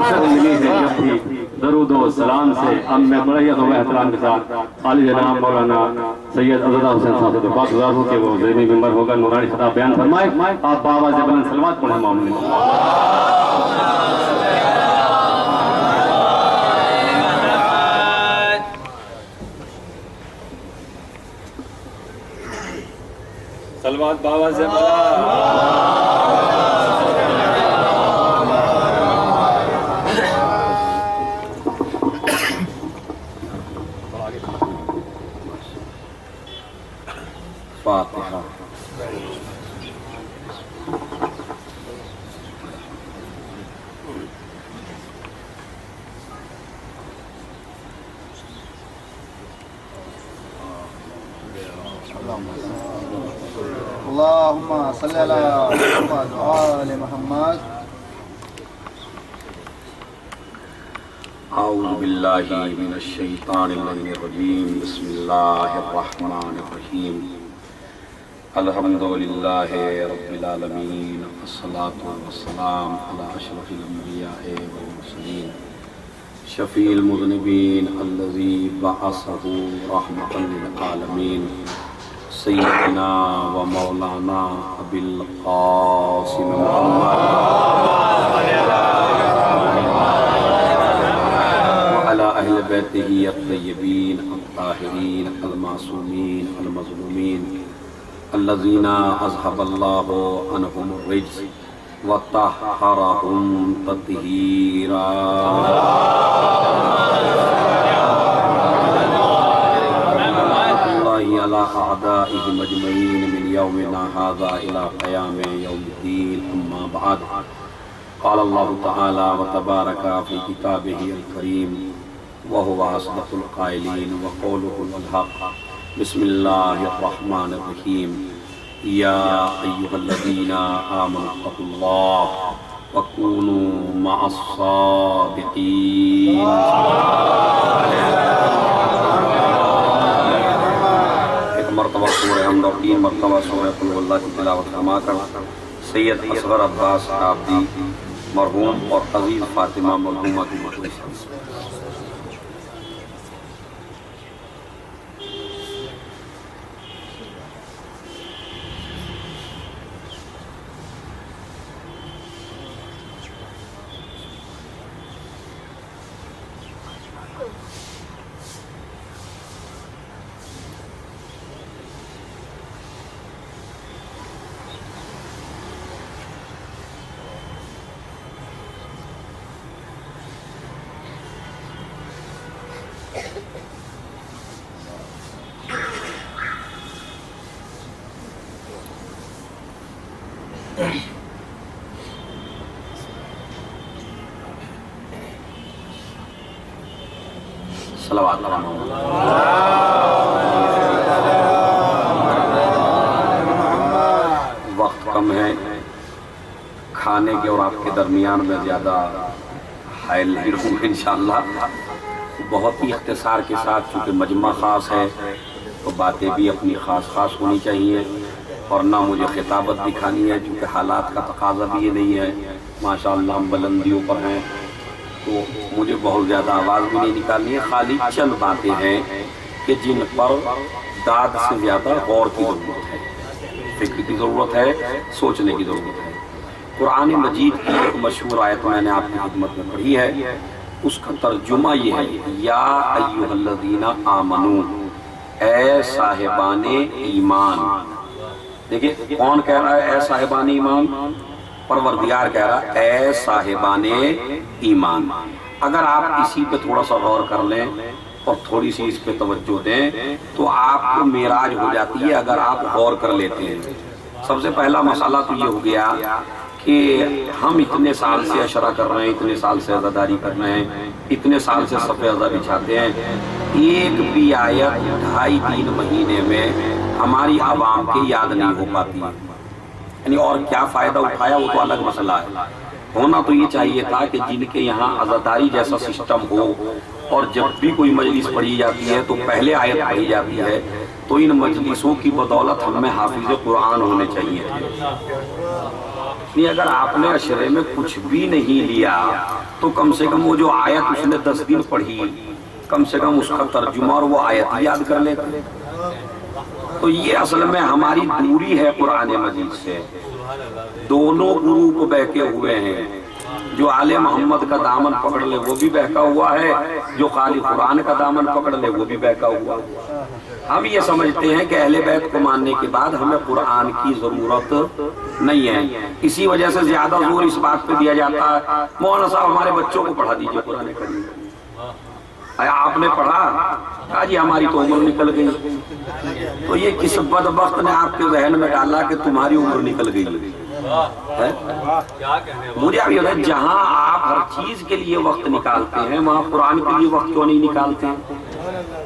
ملی ہے جب بھی درود و سلام سے اب میں بڑے ادب و احترام کے ساتھ عالی جناب مولانا سید عزدہ حسین صاحب سے بات گزار ہوں کہ وہ ذہنی ممبر ہوگا نورانی خطاب بیان فرمائے. آپ بآواز بلند سلوات پڑھیں مومنین. سلوات بآواز بلند. فاتحہ. اللهم صل على محمد وآل محمد. اعوذ باللہ من الشیطان الرجیم. بسم اللہ الرحمن الرحیم. الحمدللہ رب العالمین. والصلاة والسلام علی اشرف الانبیاء والمرسلین شفیع المذنبین الذی بعثہ رحمۃ للعالمین سیدنا و مولانا ابی القاسم محمد وعلی اہل بیتہ الطیبین الطاہرین المعصومین المظلومین الذین اذھب اللہ عنہم الرجس وطہرہم تطہیرا. على أعدائهم أجمعين من يومنا هذا إلى قيام يوم الدين. أما بعد قال الله تعالى وتبارك في كتابه الكريم وهو أصدق القائلين وقوله الحق. بسم الله الرحمن الرحيم. يا أيها الذين آمنوا اتقوا الله وكونوا مع الصادقين. مرتبہ سورہ حمد اور 3 مرتبہ سورہ قل اللہ کی تلاوت فرما کر سید اصغر عباس عابدی مرحوم اور عزیز فاطمہ مرحومہ کی مخلص. صلوات وقت کم ہے، کھانے کے اور آپ کے درمیان میں زیادہ حائل نہیں رہوں گا انشاءاللہ. بہت ہی اختصار کے ساتھ، چونکہ مجمع خاص ہے تو باتیں بھی اپنی خاص ہونی چاہیے، اور نہ مجھے خطابت دکھانی ہے چونکہ حالات کا تقاضا بھی یہ نہیں ہے. ماشاءاللہ ہم بلندیوں پر ہیں تو مجھے بہت زیادہ آواز بھی نہیں نکالنی ہے. خالی چند باتیں ہیں کہ جن پر داد سے زیادہ غور کی ضرورت ہے، فکر کی ضرورت ہے، سوچنے کی ضرورت ہے. قرآن مجید کی ایک مشہور آیت میں نے آپ کی خدمت میں پڑھی ہے، اس کا ترجمہ یہ ہے یا ایھا الذین آمنو، اے صاحبان ایمان. دیکھیں کون کہہ رہا ہے اے صاحبان ایمان؟ پروردگار کہہ رہا ہے اے صاحبان ایمان. اگر آپ اسی پہ تھوڑا سا غور کر لیں اور تھوڑی سی اس پہ توجہ دیں تو آپ کو معراج ہو جاتی ہے اگر آپ غور کر لیتے ہیں. سب سے پہلا مسئلہ تو یہ ہو گیا کہ ہم اتنے سال سے عشرہ کر رہے ہیں، اتنے سال سے عزاداری کر رہے ہیں، اتنے سال سے صف عزا بچھاتے ہیں، ایک بھی آیت 2.5-3 مہینے میں ہماری عوام کے یاد نہیں ہو پاتی. یعنی اور کیا فائدہ اٹھایا وہ تو الگ مسئلہ ہے. ہونا تو یہ چاہیے تھا کہ جن کے یہاں عزاداری جیسا سسٹم ہو اور جب بھی کوئی مجلس پڑھی جاتی ہے تو پہلے آیت پڑھی جاتی ہے، تو ان مجلسوں کی بدولت ہم میں حافظ قرآن ہونے چاہیے. نہیں اگر آپ نے اشرے میں کچھ بھی نہیں لیا تو کم سے کم وہ جو آیت اس نے 10 دن پڑھی کم سے کم اس کا ترجمہ اور وہ آیت یاد کر لیتے. تو یہ اصل میں ہماری دوری ہے قرآن مجید سے. دونوں گروپ بہکے ہوئے ہیں. جو آل محمد کا دامن پکڑ لے وہ بھی بہکا ہوا ہے, جو خالی قرآن کا دامن پکڑ لے وہ بھی بہکا ہوا ہے. ہم یہ سمجھتے ہیں کہ اہل بیت کو ماننے کے بعد ہمیں قرآن کی ضرورت نہیں ہے. اسی وجہ سے زیادہ زور اس بات پہ دیا جاتا ہے مولانا صاحب ہمارے بچوں کو پڑھا دیجئے قرآن کریم. آپ نے پڑھا کہا جی ہماری تو عمر نکل گئی. تو یہ کس بدبخت نے آپ کے ذہن میں ڈالا کہ تمہاری عمر نکل گئی؟ مجھے اب یہ ہے جہاں آپ ہر چیز کے لیے وقت نکالتے ہیں وہاں قرآن کے لیے وقت کیوں نہیں نکالتے ہیں؟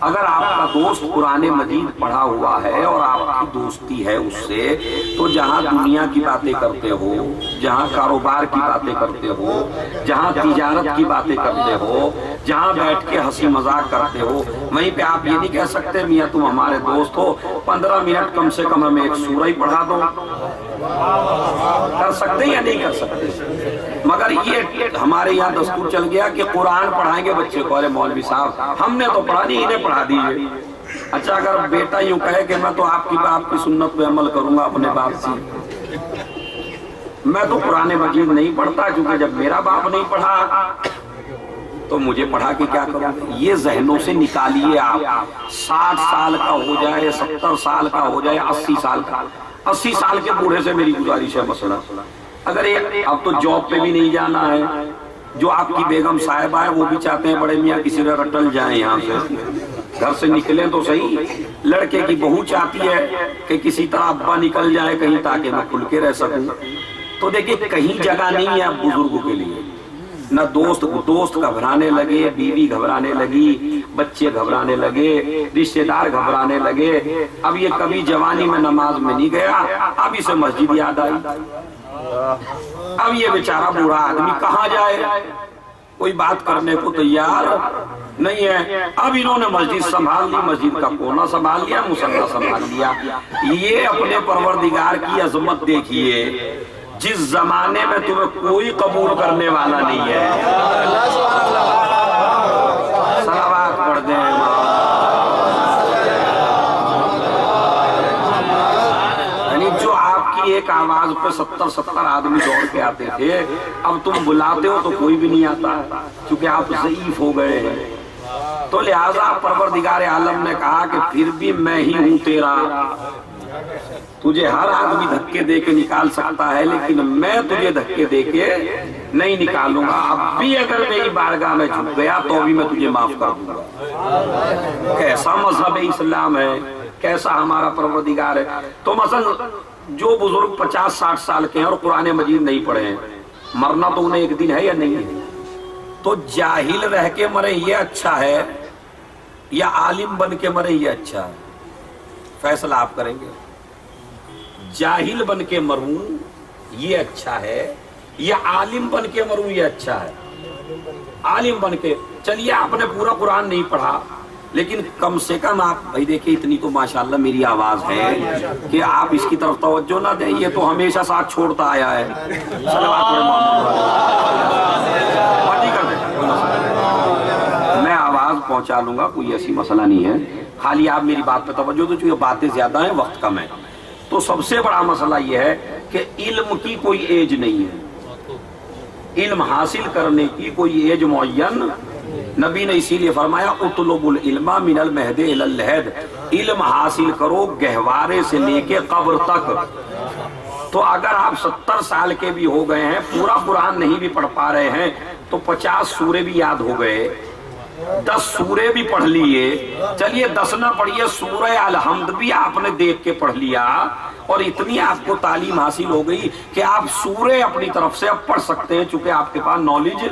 اگر آپ کا دوست قرآن مجید پڑھا ہوا ہے اور آپ کی دوستی ہے اس سے, تو جہاں دنیا کی باتیں کرتے ہو, جہاں کاروبار کی باتیں کرتے ہو, جہاں تجارت کی باتیں کرتے ہو, جہاں بیٹھ کے ہنسی مذاق کرتے ہو, وہیں پہ آپ یہ نہیں کہہ سکتے میاں تم ہمارے دوست ہو 15 منٹ کم سے کم ہمیں ایک سورہ ہی پڑھا دو. کر سکتے یا نہیں کر سکتے؟ مگر یہ ہمارے یہاں دستور چل گیا کہ قرآن پڑھائیں گے بچے کو. ارے مولوی صاحب ہم نے تو پڑھا نہیں, انہیں پڑھا دیجیے. اچھا اگر بیٹا یوں کہے کہ میں تو آپ کی باپ کی سنت پہ عمل کروں گا اپنے باپ سے, میں تو قرآن مجید نہیں پڑھتا کیونکہ جب میرا باپ نہیں پڑھا تو مجھے پڑھا کے کیا کروں. یہ ذہنوں سے نکالیے آپ. 60 سال کا ہو جائے, 70 سال کا ہو جائے, 80 سال کا, 80 سال کے بوڑھے سے میری گزارش ہے مسئلہ. اگر اب تو جاب پہ بھی نہیں جانا ہے, جو آپ کی بیگم صاحبہ ہے وہ بھی چاہتے ہیں بڑے میاں کسی طرح رٹل جائیں یہاں سے, گھر سے نکلیں تو صحیح. لڑکے کی بہو چاہتی ہے کہ کسی طرح ابا نکل جائے کہیں تاکہ میں کھل کے رہ سکوں. تو دیکھیں کہیں جگہ نہیں ہے اب بزرگوں کے لیے. نہ دوست گھبرانے لگے, بیوی گھبرانے لگی, بچے گھبرانے لگے, رشتہ دار گھبرانے لگے. اب یہ کبھی جوانی میں نماز میں نہیں گیا, اب اسے مسجد یاد آئی. اب یہ بیچارہ بوڑھا آدمی کہاں جائے, کوئی بات کرنے کو تیار نہیں ہے. اب انہوں نے مسجد سنبھال لی, مسجد کا کونا سنبھال لیا, مصلی سنبھال لیا. یہ اپنے پروردگار کی عظمت دیکھیے, جس زمانے میں تمہیں کوئی قبول کرنے والا نہیں ہے. صلوات پڑھ دیں. یعنی جو آپ کی ایک آواز پہ 70 آدمی دوڑ کے آتے تھے, اب تم بلاتے ہو تو کوئی بھی نہیں آتا کیونکہ آپ ضعیف ہو گئے ہیں. تو لہٰذا پروردگار عالم نے کہا کہ پھر بھی میں ہی ہوں تیرا. تجھے ہر آدمی دھکے دے کے نکال سکتا ہے لیکن میں تجھے دھکے دے کے نہیں نکالوں گا. اب بھی اگر میری بارگاہ میں جھک گیا تو بھی میں تجھے معاف کر دوں گا. کیسا مذہب اسلام ہے, کیسا ہمارا پروردگار ہے. تو مثلا جو بزرگ 50-60 سال کے ہیں اور قرآن مجید نہیں پڑھے ہیں, مرنا تو انہیں ایک دن ہے یا نہیں ہے. تو جاہل رہ کے مرے یہ اچھا ہے یا عالم بن کے مرے یہ اچھا ہے؟ فیصلہ آپ کریں گے. جاہل بن کے مروں یہ اچھا ہے یا عالم بن کے مروں یہ اچھا ہے؟ عالم بن کے. چلیے آپ نے پورا قرآن نہیں پڑھا لیکن کم سے کم آپ بھائی دیکھیں اتنی تو ماشاءاللہ میری آواز ہے کہ آپ اس کی طرف توجہ نہ دیں. یہ تو ہمیشہ ساتھ چھوڑتا آیا ہے. میں آواز پہنچا لوں گا, کوئی ایسی مسئلہ نہیں ہے, خالی آپ میری بات پہ توجہ دو. چونکہ باتیں زیادہ ہیں, وقت کم ہے. تو سب سے بڑا مسئلہ یہ ہے کہ علم کی کوئی ایج نہیں ہے. علم حاصل کرنے کی کوئی ایج معین. نبی نے اسی لیے فرمایا اطلب العلم من المہد الی اللحد, علم حاصل کرو گہوارے سے لے کے قبر تک. تو اگر آپ 70 سال کے بھی ہو گئے ہیں, پورا قرآن نہیں بھی پڑھ پا رہے ہیں, تو 50 سورے بھی یاد ہو گئے, 10 سورے بھی پڑھ لیے. چلیے 10 نہ پڑھیے, سورہ الحمد بھی آپ نے دیکھ کے پڑھ لیا اور اتنی آپ کو تعلیم حاصل ہو گئی کہ آپ سورے اپنی طرف سے اب پڑھ سکتے ہیں چونکہ آپ کے پاس نالج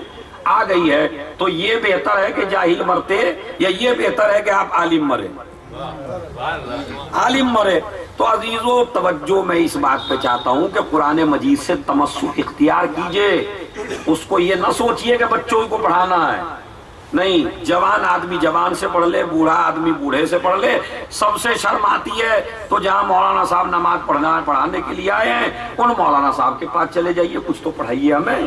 آ گئی ہے. تو یہ بہتر ہے کہ جاہل مرتے یا یہ بہتر ہے کہ آپ عالم مرے؟ عالم مرے. تو عزیزو توجہ میں اس بات پہ چاہتا ہوں کہ قرآن مجید سے تمسک اختیار کیجئے. اس کو یہ نہ سوچئے کہ بچوں کو پڑھانا ہے. نہیں، جوان آدمی جوان سے پڑھ لے، بوڑھا آدمی بوڑھے سے پڑھ لے. سب سے شرم آتی ہے تو جہاں مولانا صاحب نماز پڑھانے کے لیے آئے ہیں ان مولانا صاحب کے پاس چلے جائیے، کچھ تو پڑھائیے ہمیں.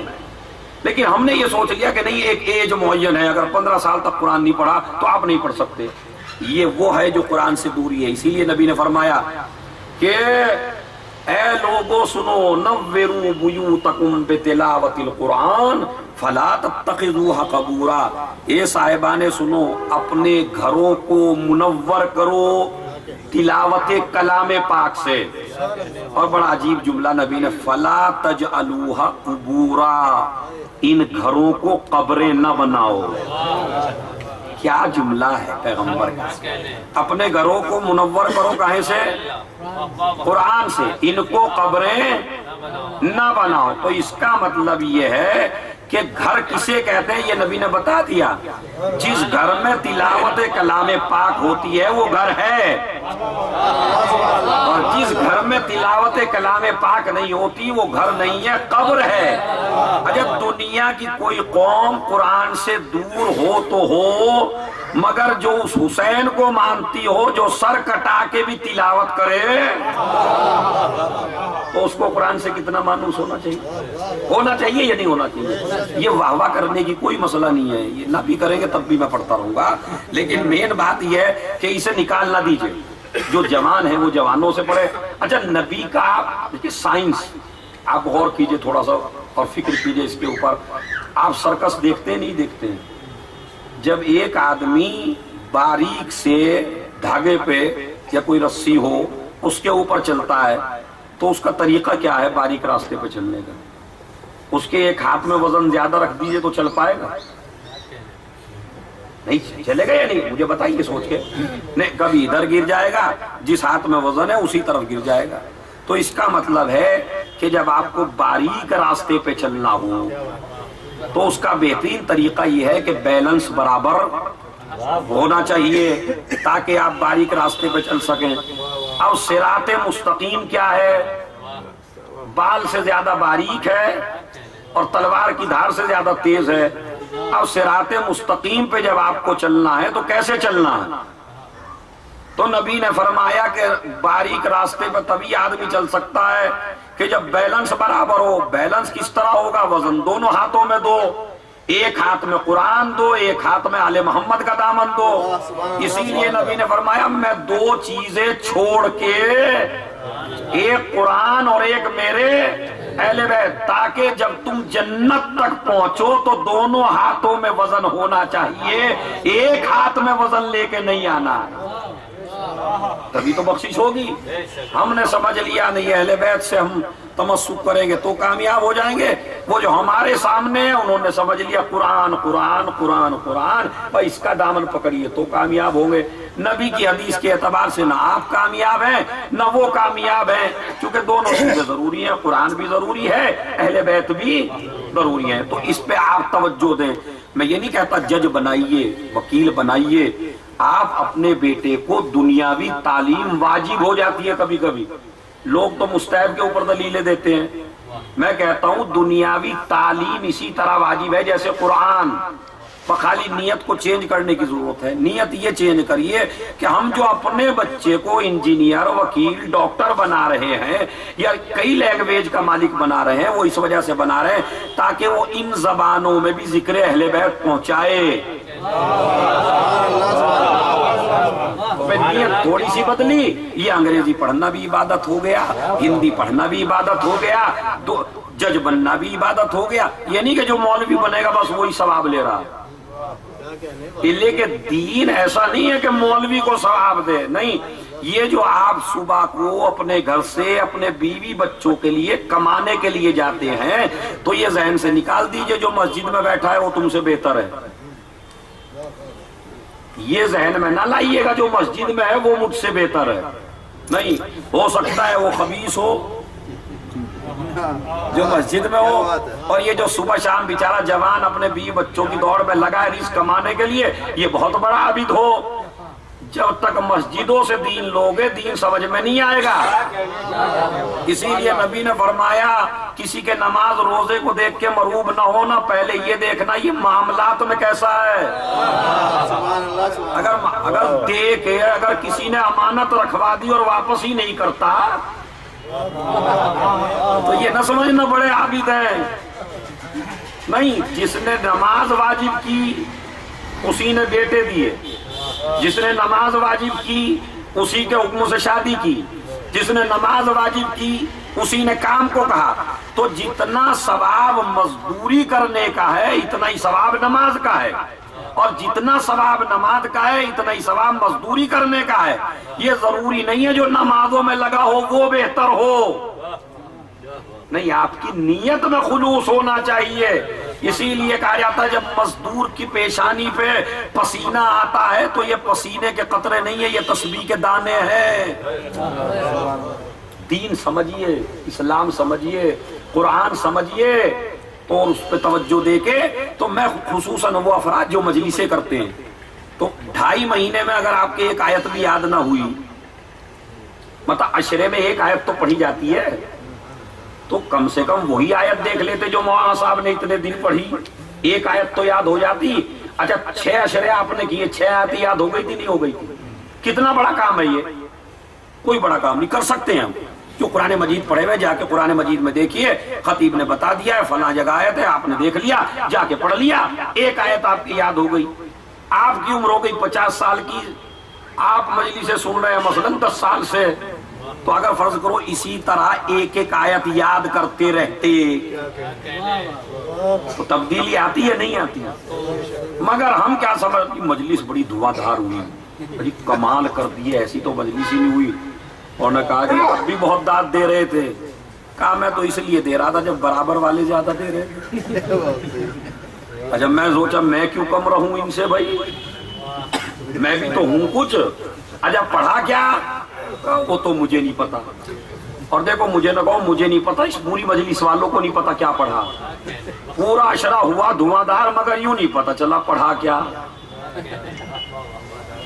لیکن ہم نے یہ سوچ لیا کہ نہیں، ایک ایج معین ہے، اگر 15 سال تک قرآن نہیں پڑھا تو آپ نہیں پڑھ سکتے. یہ وہ ہے جو قرآن سے دوری ہے. اسی لیے نبی نے فرمایا کہ اے لوگوں سنو، نوروا بیوتکم بتلاوت القرآن فلا تتخذوها قبورا. اے صاحبان سنو، اپنے گھروں کو منور کرو تلاوت کلام پاک سے. اور بڑا عجیب جملہ نبی نے، فلا تجعلوها قبورا، ان گھروں کو قبریں نہ بناؤ. کیا جملہ ہے پیغمبر کا. اپنے گھروں کو منور کرو کہیں سے؟ قرآن سے. ان کو قبریں نہ بناؤ. تو اس کا مطلب یہ ہے کہ گھر کسے کہتے ہیں یہ نبی نے بتا دیا. جس گھر میں تلاوت کلام پاک ہوتی ہے وہ گھر ہے، اور جس گھر میں تلاوت کلام پاک نہیں ہوتی وہ گھر نہیں ہے، قبر ہے. اگر دنیا کی کوئی قوم قرآن سے دور ہو تو ہو، مگر جو اس حسین کو مانتی ہو جو سر کٹا کے بھی تلاوت کرے تو اس کو قرآن سے کتنا مانوس ہونا چاہیے یا نہیں ہونا چاہیے. یہ واہ واہ کرنے کی کوئی مسئلہ نہیں ہے، یہ نہ بھی کریں گے تب بھی میں پڑھتا رہوں گا. لیکن مین بات یہ ہے کہ اسے نکال نہ دیجئے. جو جوان ہیں وہ جوانوں سے پڑھے. اچھا، نبی کا دیکھیے سائنس آپ غور کیجئے تھوڑا سا اور فکر کیجئے اس کے اوپر. آپ سرکس دیکھتے نہیں دیکھتے ہیں؟ جب ایک آدمی باریک سے دھاگے پہ یا کوئی رسی ہو اس کے اوپر چلتا ہے تو اس کا طریقہ کیا ہے باریک راستے پہ چلنے کا؟ اس کے ایک ہاتھ میں وزن زیادہ رکھ دیجئے تو چل پائے گا؟ نہیں چلے گا یا نہیں؟ مجھے بتائیے سوچ کے. نہیں، کبھی ادھر گر جائے گا، جس ہاتھ میں وزن ہے اسی طرف گر جائے گا. تو اس کا مطلب ہے کہ جب آپ کو باریک راستے پہ چلنا ہو تو اس کا بہترین طریقہ یہ ہے کہ بیلنس برابر ہونا چاہیے تاکہ آپ باریک راستے پہ چل سکیں. اب صراط مستقیم کیا ہے؟ بال سے زیادہ باریک ہے اور تلوار کی دھار سے زیادہ تیز ہے. اب صراط مستقیم پہ جب آپ کو چلنا ہے تو کیسے چلنا ہے؟ تو نبی نے فرمایا کہ باریک راستے پہ تبھی آدمی چل سکتا ہے کہ جب بیلنس برابر ہو. بیلنس کس طرح ہوگا؟ وزن دونوں ہاتھوں میں دو، ایک ہاتھ میں قرآن دو، ایک ہاتھ میں آل محمد کا دامن دو. اسی لیے نبی نے فرمایا میں دو چیزیں چھوڑ کے، ایک قرآن اور ایک میرے اہل بیت، تاکہ جب تم جنت تک پہنچو تو دونوں ہاتھوں میں وزن ہونا چاہیے، ایک ہاتھ میں وزن لے کے نہیں آنا. تبھی تو بخشش ہوگی. ہم نے سمجھ لیا نہیں اہل بیت سے ہم تمسک کریں گے تو کامیاب ہو جائیں گے. وہ جو ہمارے سامنے ہیں انہوں نے سمجھ لیا قرآن قرآن قرآن قرآن، بھائی اس کا دامن پکڑیے تو کامیاب ہوں گے. نبی کی حدیث کے اعتبار سے نہ آپ کامیاب ہیں نہ وہ کامیاب ہیں، کیونکہ دونوں چیزیں ضروری ہیں. قرآن بھی ضروری ہے، اہل بیت بھی ضروری ہیں. تو اس پہ آپ توجہ دیں. میں یہ نہیں کہتا جج بنائیے، وکیل بنائیے. آپ اپنے بیٹے کو دنیاوی تعلیم واجب ہو جاتی ہے کبھی کبھی. لوگ تو مستحب کے اوپر دلیلیں دیتے ہیں. میں کہتا ہوں دنیاوی تعلیم اسی طرح واجب ہے جیسے قرآن. خالی نیت کو چینج کرنے کی ضرورت ہے. نیت یہ چینج کریے کہ ہم جو اپنے بچے کو انجینئر، وکیل، ڈاکٹر بنا رہے ہیں یا کئی لینگویج کا مالک بنا رہے ہیں، وہ اس وجہ سے بنا رہے ہیں تاکہ وہ ان زبانوں میں بھی ذکر اہل بیت پہنچائے. نیت تھوڑی سی بدلی، یہ انگریزی پڑھنا بھی عبادت ہو گیا، ہندی پڑھنا بھی عبادت ہو گیا، تو جج بننا بھی عبادت ہو گیا. یہ نہیں کہ جو مولوی بنے گا بس وہی ثواب لے رہا. لیکن دین ایسا نہیں ہے کہ مولوی کو ثواب دے. نہیں، یہ جو آپ صبح کو اپنے گھر سے اپنے بیوی بچوں کے لیے کمانے کے لیے جاتے ہیں تو یہ ذہن سے نکال دیجئے جو مسجد میں بیٹھا ہے وہ تم سے بہتر ہے. یہ ذہن میں نہ لائیے گا جو مسجد میں ہے وہ مجھ سے بہتر ہے. نہیں، ہو سکتا ہے وہ خبیث ہو جو مسجد میں ہو، اور یہ جو صبح شام بیچارہ جوان اپنے بیوی بچوں کی دوڑ میں لگا ہے رزق کمانے کے لیے، یہ بہت بڑا عابد ہو. جب تک مسجدوں سے دین لوگے دین سمجھ میں نہیں آئے گا. اسی لیے نبی نے فرمایا کسی کے نماز روزے کو دیکھ کے مروب نہ ہونا، پہلے یہ دیکھنا یہ معاملات میں کیسا ہے. اگر کسی نے امانت رکھوا دی اور واپس ہی نہیں کرتا تو یہ نہ سمجھنا بڑے عابد ہیں. نہیں، جس نے نماز واجب کی اسی نے بیٹے دیے، جس نے نماز واجب کی اسی کے حکم سے شادی کی، جس نے نماز واجب کی اسی نے کام کو کہا. تو جتنا ثواب مزدوری کرنے کا ہے اتنا ہی ثواب نماز کا ہے، اور جتنا ثواب نماز کا ہے اتنا ہی ثواب مزدوری کرنے کا ہے. یہ ضروری نہیں ہے جو نمازوں میں لگا ہو وہ بہتر ہو، نہیں، آپ کی نیت میں خلوص ہونا چاہیے. اسی لیے کہا جاتا ہے جب مزدور کی پیشانی پہ پسینہ آتا ہے تو یہ پسینے کے قطرے نہیں ہے، یہ تسبیح کے دانے ہیں. دین سمجھیے، اسلام سمجھیے، قرآن سمجھیے اور اس پہ توجہ دے کے. تو میں خصوصاً وہ افراد جو مجلسیں کرتے ہیں تو 2.5 مہینے میں اگر آپ کے ایک آیت بھی یاد نہ ہوئی، مطلب عشرے میں ایک آیت تو پڑھی جاتی ہے، تو کم سے کم وہی آیت دیکھ لیتے جو مولانا صاحب نے اتنے دن پڑھی. ایک آیت تو یاد ہو جاتی. اچھا 6 عشرے آپ نے کیے، 6 آیتیں یاد ہو گئی تھی نہیں ہو گئی تھی؟ کتنا بڑا کام ہے یہ؟ کوئی بڑا کام نہیں. کر سکتے ہیں ہم جو قرآن مجید پڑھے ہوئے، جا کے قرآن مجید میں دیکھیے، خطیب نے بتا دیا ہے فلاں جگہ آیت ہے، آپ نے دیکھ لیا، جا کے پڑھ لیا، ایک آیت آپ کی یاد ہو گئی. آپ کی عمر ہو گئی 50 سال کی، آپ مجلس سے سن رہے ہیں مثلاً 10 سال سے، تو اگر فرض کرو اسی طرح ایک ایک آیت یاد کرتے رہتے تو تبدیلی آتی ہے نہیں آتی؟ مگر ہم کیا سمجھتے، مجلس بڑی دھواں دھار ہوئی، بڑی کمال کر دی، ایسی تو مجلس ہی نہیں ہوئی. اور نے کہا کہ اب بھی بہت داد دے رہے تھے. کہا میں تو اس لیے دے رہا تھا جب برابر والے زیادہ دے رہے تھے. اچھا میں سوچا میں کیوں کم رہوں ان سے، بھائی میں بھی تو ہوں کچھ. اچھا پڑھا کیا؟ وہ تو مجھے نہیں پتا. اور دیکھو مجھے نہ کہو مجھے نہیں پتا، اس پوری مجلس والوں کو نہیں پتا کیا پڑھا. پورا عشرہ ہوا دھواں دھار مگر یوں نہیں پتا چلا پڑھا کیا.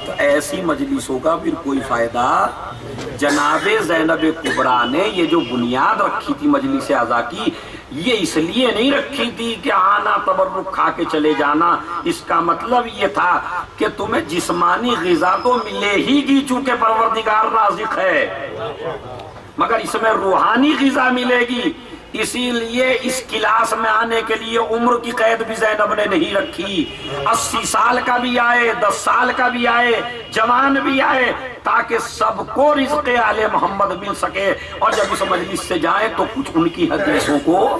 تو ایسی مجلسوں کا پھر کوئی فائدہ. جناب زینب کبریٰ نے یہ جو بنیاد رکھی تھی مجلس اعضا کی، یہ اس لیے نہیں رکھی تھی کہ آنا تبرک کھا کے چلے جانا. اس کا مطلب یہ تھا کہ تمہیں جسمانی غذا تو ملے ہی گی چونکہ پروردگار رازق ہے، مگر اس میں روحانی غذا ملے گی. اسی لیے اس کلاس میں آنے کے لیے عمر کی قید بھی زینب نے نہیں رکھی. 80 سال کا بھی آئے، 10 سال کا بھی آئے، جوان بھی آئے، تاکہ سب کو رزق آل محمد مل سکے. اور جب اس مجلس سے جائیں تو کچھ ان کی حدیثوں کو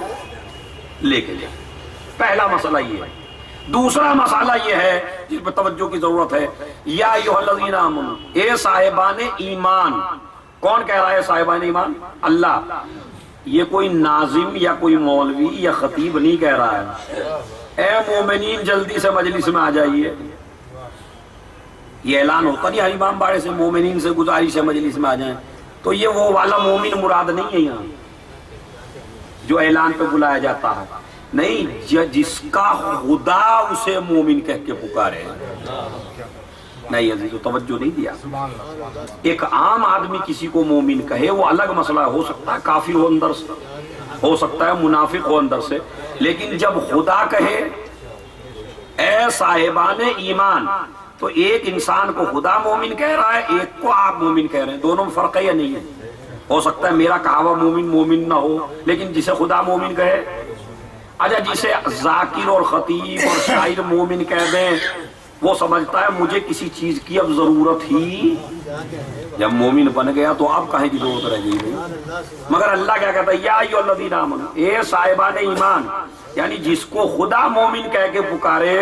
لے کے جائیں. پہلا مسئلہ یہ ہے. دوسرا مسئلہ یہ ہے جس پہ توجہ کی ضرورت ہے. یا ایھا الذین آمنوا، اے صاحبان ایمان. کون کہہ رہا ہے صاحبان ایمان؟ اللہ. یہ کوئی ناظم یا کوئی مولوی یا خطیب نہیں کہہ رہا ہے. اے مومنین جلدی سے مجلس میں آ جائیے. یہ اعلان ہوتا نہیں ہر امام باڑے سے مومنین سے گزارش ہے مجلس میں آ جائیں. تو یہ وہ والا مومن مراد نہیں ہے یہاں جو اعلان پہ بلایا جاتا ہے. نہیں، جس کا خدا اسے مومن کہہ کے پکارے. نہیں عزیز توجہ نہیں دیا. ایک عام آدمی کسی کو مومن کہے وہ الگ مسئلہ ہو سکتا ہے کافر ہو اندر سے، ہو سکتا ہے منافق ہو اندر سے. لیکن جب خدا کہے اے صاحبان ایمان، تو ایک انسان کو خدا مومن کہہ رہا ہے، ایک کو آپ مومن کہہ رہے ہیں. دونوں میں فرق ہے یا نہیں ہے؟ ہو سکتا ہے میرا کہا ہوا مومن نہ ہو لیکن جسے خدا مومن کہے. اچھا جسے ذاکر اور خطیب اور شاعر مومن کہہ دیں وہ سمجھتا ہے مجھے کسی چیز کی اب ضرورت ہی. جب مومن بن گیا تو اب کہیں کی ضرورت رہ گئی. مگر اللہ کیا کہتا ہے؟ یا ایھا الذین آمنوا، اے صاحبان ایمان. یعنی جس کو خدا مومن کہہ کے پکارے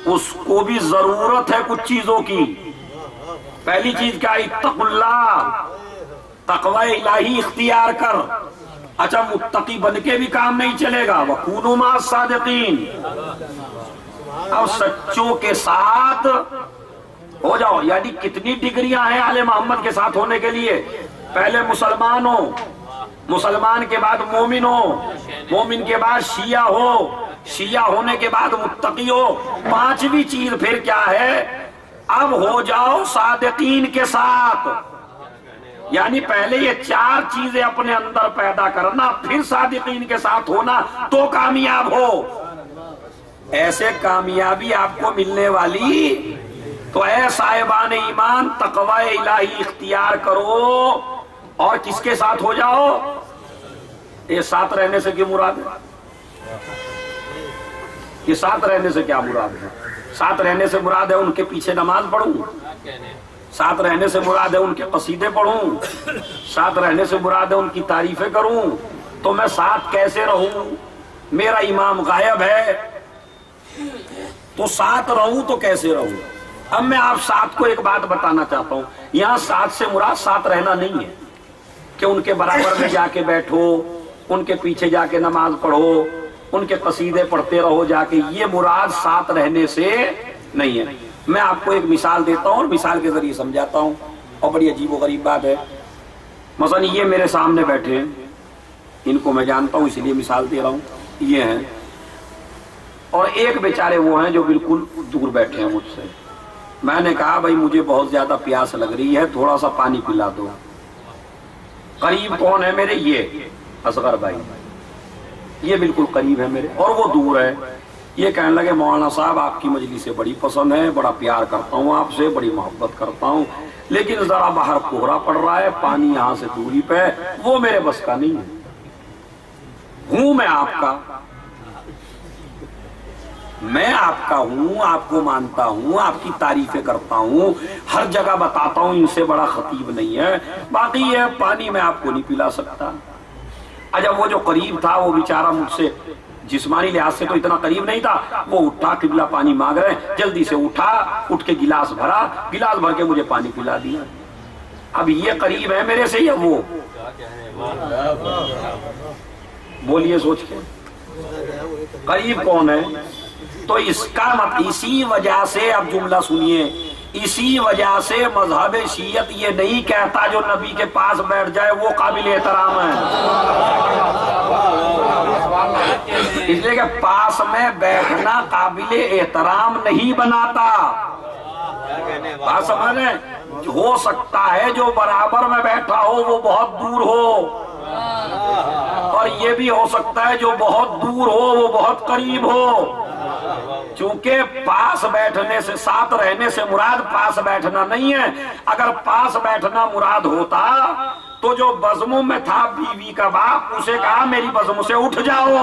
اس کو بھی ضرورت ہے کچھ چیزوں کی. پہلی چیز کیا؟ اتقوا اللہ، تقوی الہی اختیار کر. اچھا متقی بن کے بھی کام نہیں چلے گا. وَكُونُوا مَعَ الصَّادِقِينَ، اب سچوں کے ساتھ ہو جاؤ. یعنی کتنی ڈگریاں ہیں آل محمد کے ساتھ ہونے کے لیے؟ پہلے مسلمان ہو، مسلمان کے بعد مومن ہو، مومن کے بعد شیعہ ہو، شیعہ ہونے کے بعد متقی ہو. 5ویں چیز پھر کیا ہے؟ اب ہو جاؤ صادقین کے ساتھ، یعنی پہلے یہ 4 چیزیں اپنے اندر پیدا کرنا، پھر صادقین کے ساتھ ہونا تو کامیاب ہو۔ ایسے کامیابی آپ کو ملنے والی تو اے صاحبان ایمان تقوی الہی اختیار کرو اور کس کے ساتھ ہو جاؤ؟ یہ ساتھ رہنے سے کیا مراد ہے؟ یہ ساتھ رہنے سے کیا مراد ہے؟ ساتھ رہنے سے مراد ہے ان کے پیچھے نماز پڑھوں، ساتھ رہنے سے مراد ہے ان کے قصیدے پڑھوں، ساتھ رہنے سے مراد ہے ان کی تعریفیں کروں، تو میں ساتھ کیسے رہوں؟ میرا امام غائب ہے تو ساتھ رہوں تو کیسے رہوں؟ اب میں آپ ساتھ کو ایک بات بتانا چاہتا ہوں، یہاں ساتھ سے مراد ساتھ رہنا نہیں ہے کہ ان کے برابر میں جا کے بیٹھو، ان کے پیچھے جا کے نماز پڑھو، ان کے قصیدے پڑھتے رہو جا کے، یہ مراد ساتھ رہنے سے نہیں ہے۔ میں آپ کو ایک مثال دیتا ہوں اور مثال کے ذریعے سمجھاتا ہوں، اور بڑی عجیب و غریب بات ہے۔ مثلا یہ میرے سامنے بیٹھے ہیں، ان کو میں جانتا ہوں اس لیے مثال دے رہا ہوں، یہ ہیں، اور ایک بیچارے وہ ہیں جو بالکل دور بیٹھے ہیں مجھ سے۔ میں نے کہا بھائی مجھے بہت زیادہ پیاس لگ رہی ہے، تھوڑا سا پانی پلا دو۔ قریب کون ہے میرے؟ یہ اصغر بھائی، یہ بالکل قریب ہے میرے، اور وہ دور ہے۔ یہ کہنے لگے مولانا صاحب آپ کی مجلس سے بڑی پسند ہے، بڑا پیار کرتا ہوں آپ سے، بڑی محبت کرتا ہوں، لیکن ذرا باہر کوہرا پڑ رہا ہے، پانی یہاں سے دوری پہ، وہ میرے بس کا نہیں ہے۔ ہوں میں آپ کا، میں آپ کا ہوں، آپ کو مانتا ہوں، آپ کی تعریفیں کرتا ہوں، ہر جگہ بتاتا ہوں ان سے بڑا خطیب نہیں ہے، باقی یہ پانی میں آپ کو نہیں پلا سکتا۔ اچھا وہ جو قریب تھا وہ بیچارہ مجھ سے جسمانی لحاظ سے تو اتنا قریب نہیں تھا، وہ اٹھا، قبلہ پانی مانگ رہے ہیں، جلدی سے اٹھا، اٹھ کے گلاس بھرا، گلاس بھر کے مجھے پانی پلا دیا۔ اب یہ قریب ہے میرے سے یا وہ؟ بولیے سوچ کے، قریب کون ہے؟ تو اس کا مطلب اسی وجہ سے، اب جملہ سنیے، اسی وجہ سے مذہب شیعت یہ نہیں کہتا جو نبی کے پاس بیٹھ جائے وہ قابل احترام ہے، اس لیے کہ پاس میں بیٹھنا قابل احترام نہیں بناتا۔ بات سمجھ رہے ہیں؟ ہو سکتا ہے جو برابر میں بیٹھا ہو وہ بہت دور ہو، اور یہ بھی ہو سکتا ہے جو بہت دور ہو وہ بہت قریب ہو۔ چونکہ پاس بیٹھنے سے، ساتھ رہنے سے مراد پاس بیٹھنا نہیں ہے۔ اگر پاس بیٹھنا مراد ہوتا تو جو بزموں میں تھا بیوی کا باپ، اسے کہا میری بزم سے اٹھ جاؤ،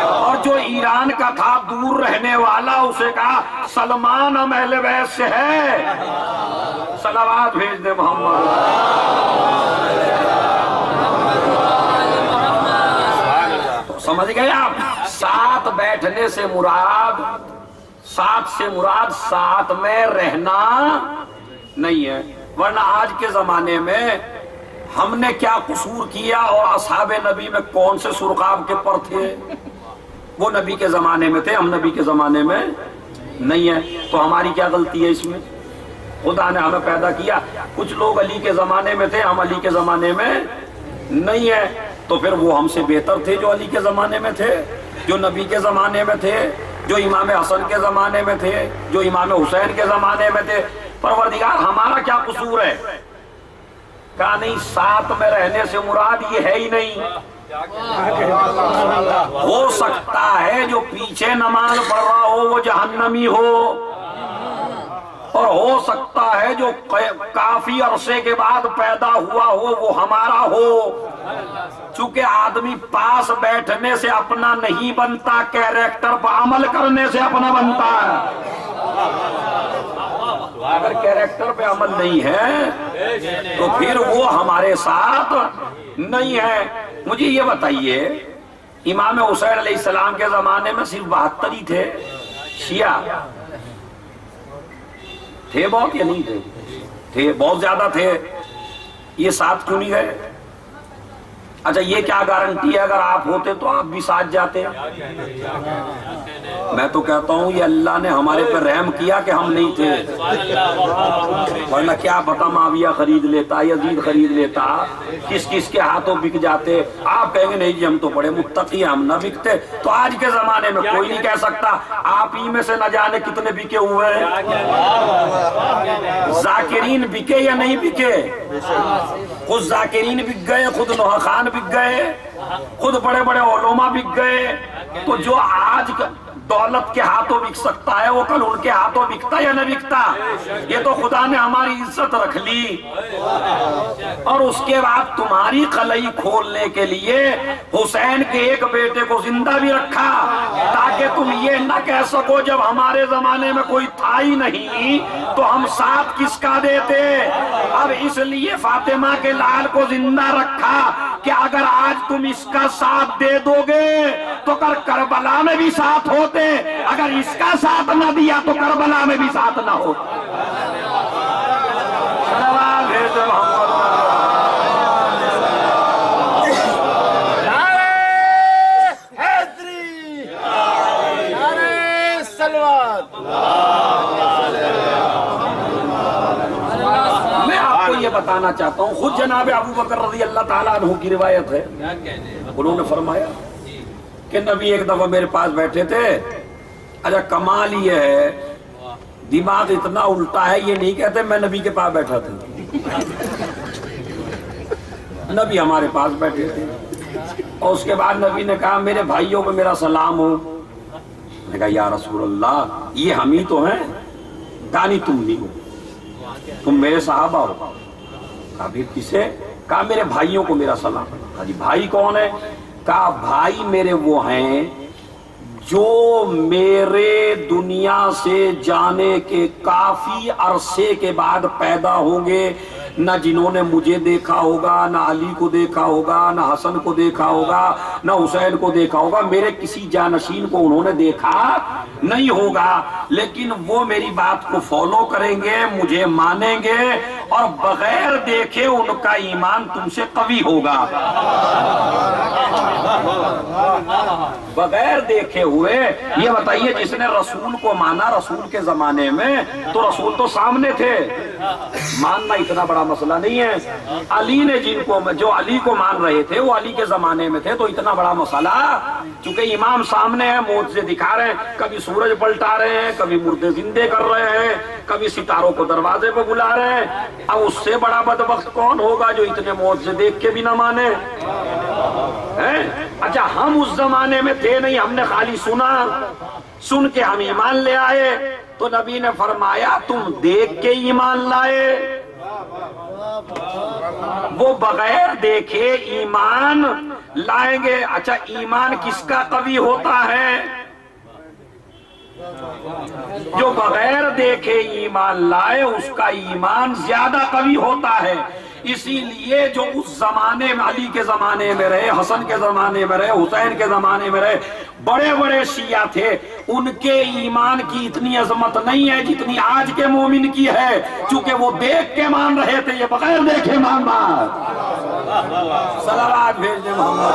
اور جو ایران کا تھا دور رہنے والا، اسے کہا سلمان ہم اہل بیت سے ہے، صلوات بھیج دے محمد۔ تو سمجھ گئے آپ؟ ساتھ بیٹھنے سے مراد، ساتھ سے مراد ساتھ میں رہنا نہیں ہے۔ ورنہ آج کے زمانے میں ہم نے کیا قصور کیا، اور اصحاب نبی میں کون سے سرخاب کے پر تھے؟ وہ نبی کے زمانے میں تھے، ہم نبی کے زمانے میں نہیں ہیں، تو ہماری کیا غلطی ہے اس میں؟ خدا نے ہمیں پیدا کیا، کچھ لوگ علی کے زمانے میں تھے، ہم علی کے زمانے میں نہیں ہیں، تو پھر وہ ہم سے بہتر تھے جو علی کے زمانے میں تھے، جو نبی کے زمانے میں تھے، جو امام حسن کے زمانے میں تھے، جو امام حسین کے زمانے میں تھے۔ پروردگار ہمارا کیا قصور ہے؟ کہا نہیں، ساتھ میں رہنے سے مراد یہ ہے ہی نہیں۔ ہو سکتا ہے جو پیچھے نماز پڑھ رہا ہو وہ جہنمی ہو، اور ہو سکتا ہے جو کافی عرصے کے بعد پیدا ہوا ہو وہ ہمارا ہو۔ چونکہ آدمی پاس بیٹھنے سے اپنا نہیں بنتا، کیریکٹر پر عمل کرنے سے اپنا بنتا ہے۔ اگر کیریکٹر پہ عمل نہیں ہے تو پھر وہ ہمارے ساتھ نہیں ہے۔ مجھے یہ بتائیے، امام حسین علیہ السلام کے زمانے میں صرف 72 ہی تھے شیعہ؟ تھے بہت یا نہیں تھے؟ تھے بہت زیادہ تھے۔ یہ ساتھ کیوں نہیں گئے؟ اچھا یہ کیا گارنٹی ہے اگر آپ ہوتے تو آپ بھی ساتھ جاتے؟ میں تو کہتا ہوں یہ اللہ نے ہمارے پر رحم کیا کہ ہم نہیں تھے، ورنہ کیا پتا معاویہ خرید لیتا، یزید خرید لیتا، کس کس کے ہاتھوں بک جاتے۔ آپ کہیں گے نہیں جی ہم تو بڑے متقی ہیں، ہم نہ بکتے۔ تو آج کے زمانے میں کوئی نہیں کہہ سکتا، آپ ہی میں سے نہ جانے کتنے بکے ہوئے ہیں۔ ذاکرین بکے یا نہیں بکے؟ خود ذاکرین بک گئے، خود نوح خان بک گئے، خود بڑے بڑے علماء بک گئے۔ تو جو آج دولت کے ہاتھوں بک سکتا ہے وہ کل ان کے ہاتھوں بکتا یا نہ بکتا؟ یہ تو خدا نے ہماری عزت رکھ لی، اور اس کے بعد تمہاری قلعی کھولنے کے لیے حسین کے ایک بیٹے کو زندہ بھی رکھا تاکہ تم یہ نہ کہہ سکو جب ہمارے زمانے میں کوئی تھا ہی نہیں تو ہم ساتھ کس کا دیتے۔ اب اس لیے فاطمہ کے لال کو زندہ رکھا کہ اگر آج تم اس کا ساتھ دے دو گے تو کربلا میں بھی ساتھ ہوتے، اگر اس کا ساتھ نہ دیا تو کربلا میں بھی ساتھ نہ ہو۔ میں آپ کو یہ بتانا چاہتا ہوں، خود جناب ابو بکر رضی اللہ تعالیٰ عنہ کی روایت ہے، انہوں نے فرمایا کہ نبی ایک دفعہ میرے پاس بیٹھے تھے۔ اچھا کمال یہ ہے دماغ اتنا الٹا ہے، یہ نہیں کہتے میں نبی کے پاس بیٹھا تھا، نبی ہمارے پاس بیٹھے تھے، اور اس کے بعد نبی نے کہا میرے بھائیوں کو میرا سلام ہو۔ میں نے کہا یا رسول اللہ یہ ہم ہی تو ہیں، دانی تم نہیں ہو، تم میرے صحابہ ہو۔ کہا پھر کسے؟ کہا میرے بھائیوں کو میرا سلام۔ کہا جی بھائی کون ہے؟ کہا بھائی میرے وہ ہیں جو میرے دنیا سے جانے کے کافی عرصے کے بعد پیدا ہوں گے، نہ جنہوں نے مجھے دیکھا ہوگا، نہ علی کو دیکھا ہوگا، نہ حسن کو دیکھا ہوگا، نہ حسین کو دیکھا ہوگا، میرے کسی جانشین کو انہوں نے دیکھا نہیں ہوگا، لیکن وہ میری بات کو فالو کریں گے، مجھے مانیں گے، اور بغیر دیکھے ان کا ایمان تم سے قوی ہوگا۔ بغیر دیکھے ہوئے یہ بتائیے جس نے رسول کو مانا رسول کے زمانے میں، تو رسول تو سامنے تھے، ماننا اتنا بڑا مسئلہ نہیں ہے۔ علی نے جو علی کو مان رہے تھے وہ علی کے زمانے میں تھے، تو اتنا بڑا مسئلہ، چونکہ امام سامنے ہے، موت سے دکھا رہے ہیں، کبھی سورج پلٹا رہے ہیں، کبھی مردے زندے کر رہے ہیں، کبھی ستاروں کو دروازے پہ بلا رہے ہیں۔ اب اس سے بڑا بدبخت کون ہوگا جو اتنے موت سے دیکھ کے بھی نہ مانے؟ اچھا ہم اس زمانے میں تھے نہیں، ہم نے خالی سن کے ہم ایمان لے آئے، تو نبی نے فرمایا تم دیکھ کے ایمان لائے، وہ بغیر دیکھے ایمان لائیں گے۔ اچھا ایمان کس کا قوی ہوتا ہے؟ جو بغیر دیکھے ایمان لائے اس کا ایمان زیادہ قوی ہوتا ہے۔ اسی لیے جو اس زمانے میں علی کے زمانے میں رہے، حسن کے زمانے میں رہے، حسین کے زمانے میں رہے، بڑے بڑے شیعہ تھے، ان کے ایمان کی اتنی عظمت نہیں ہے جتنی آج کے مومن کی ہے، چونکہ وہ دیکھ کے مان رہے تھے، یہ بغیر دیکھے مان صلوات بھیج دیں محمد۔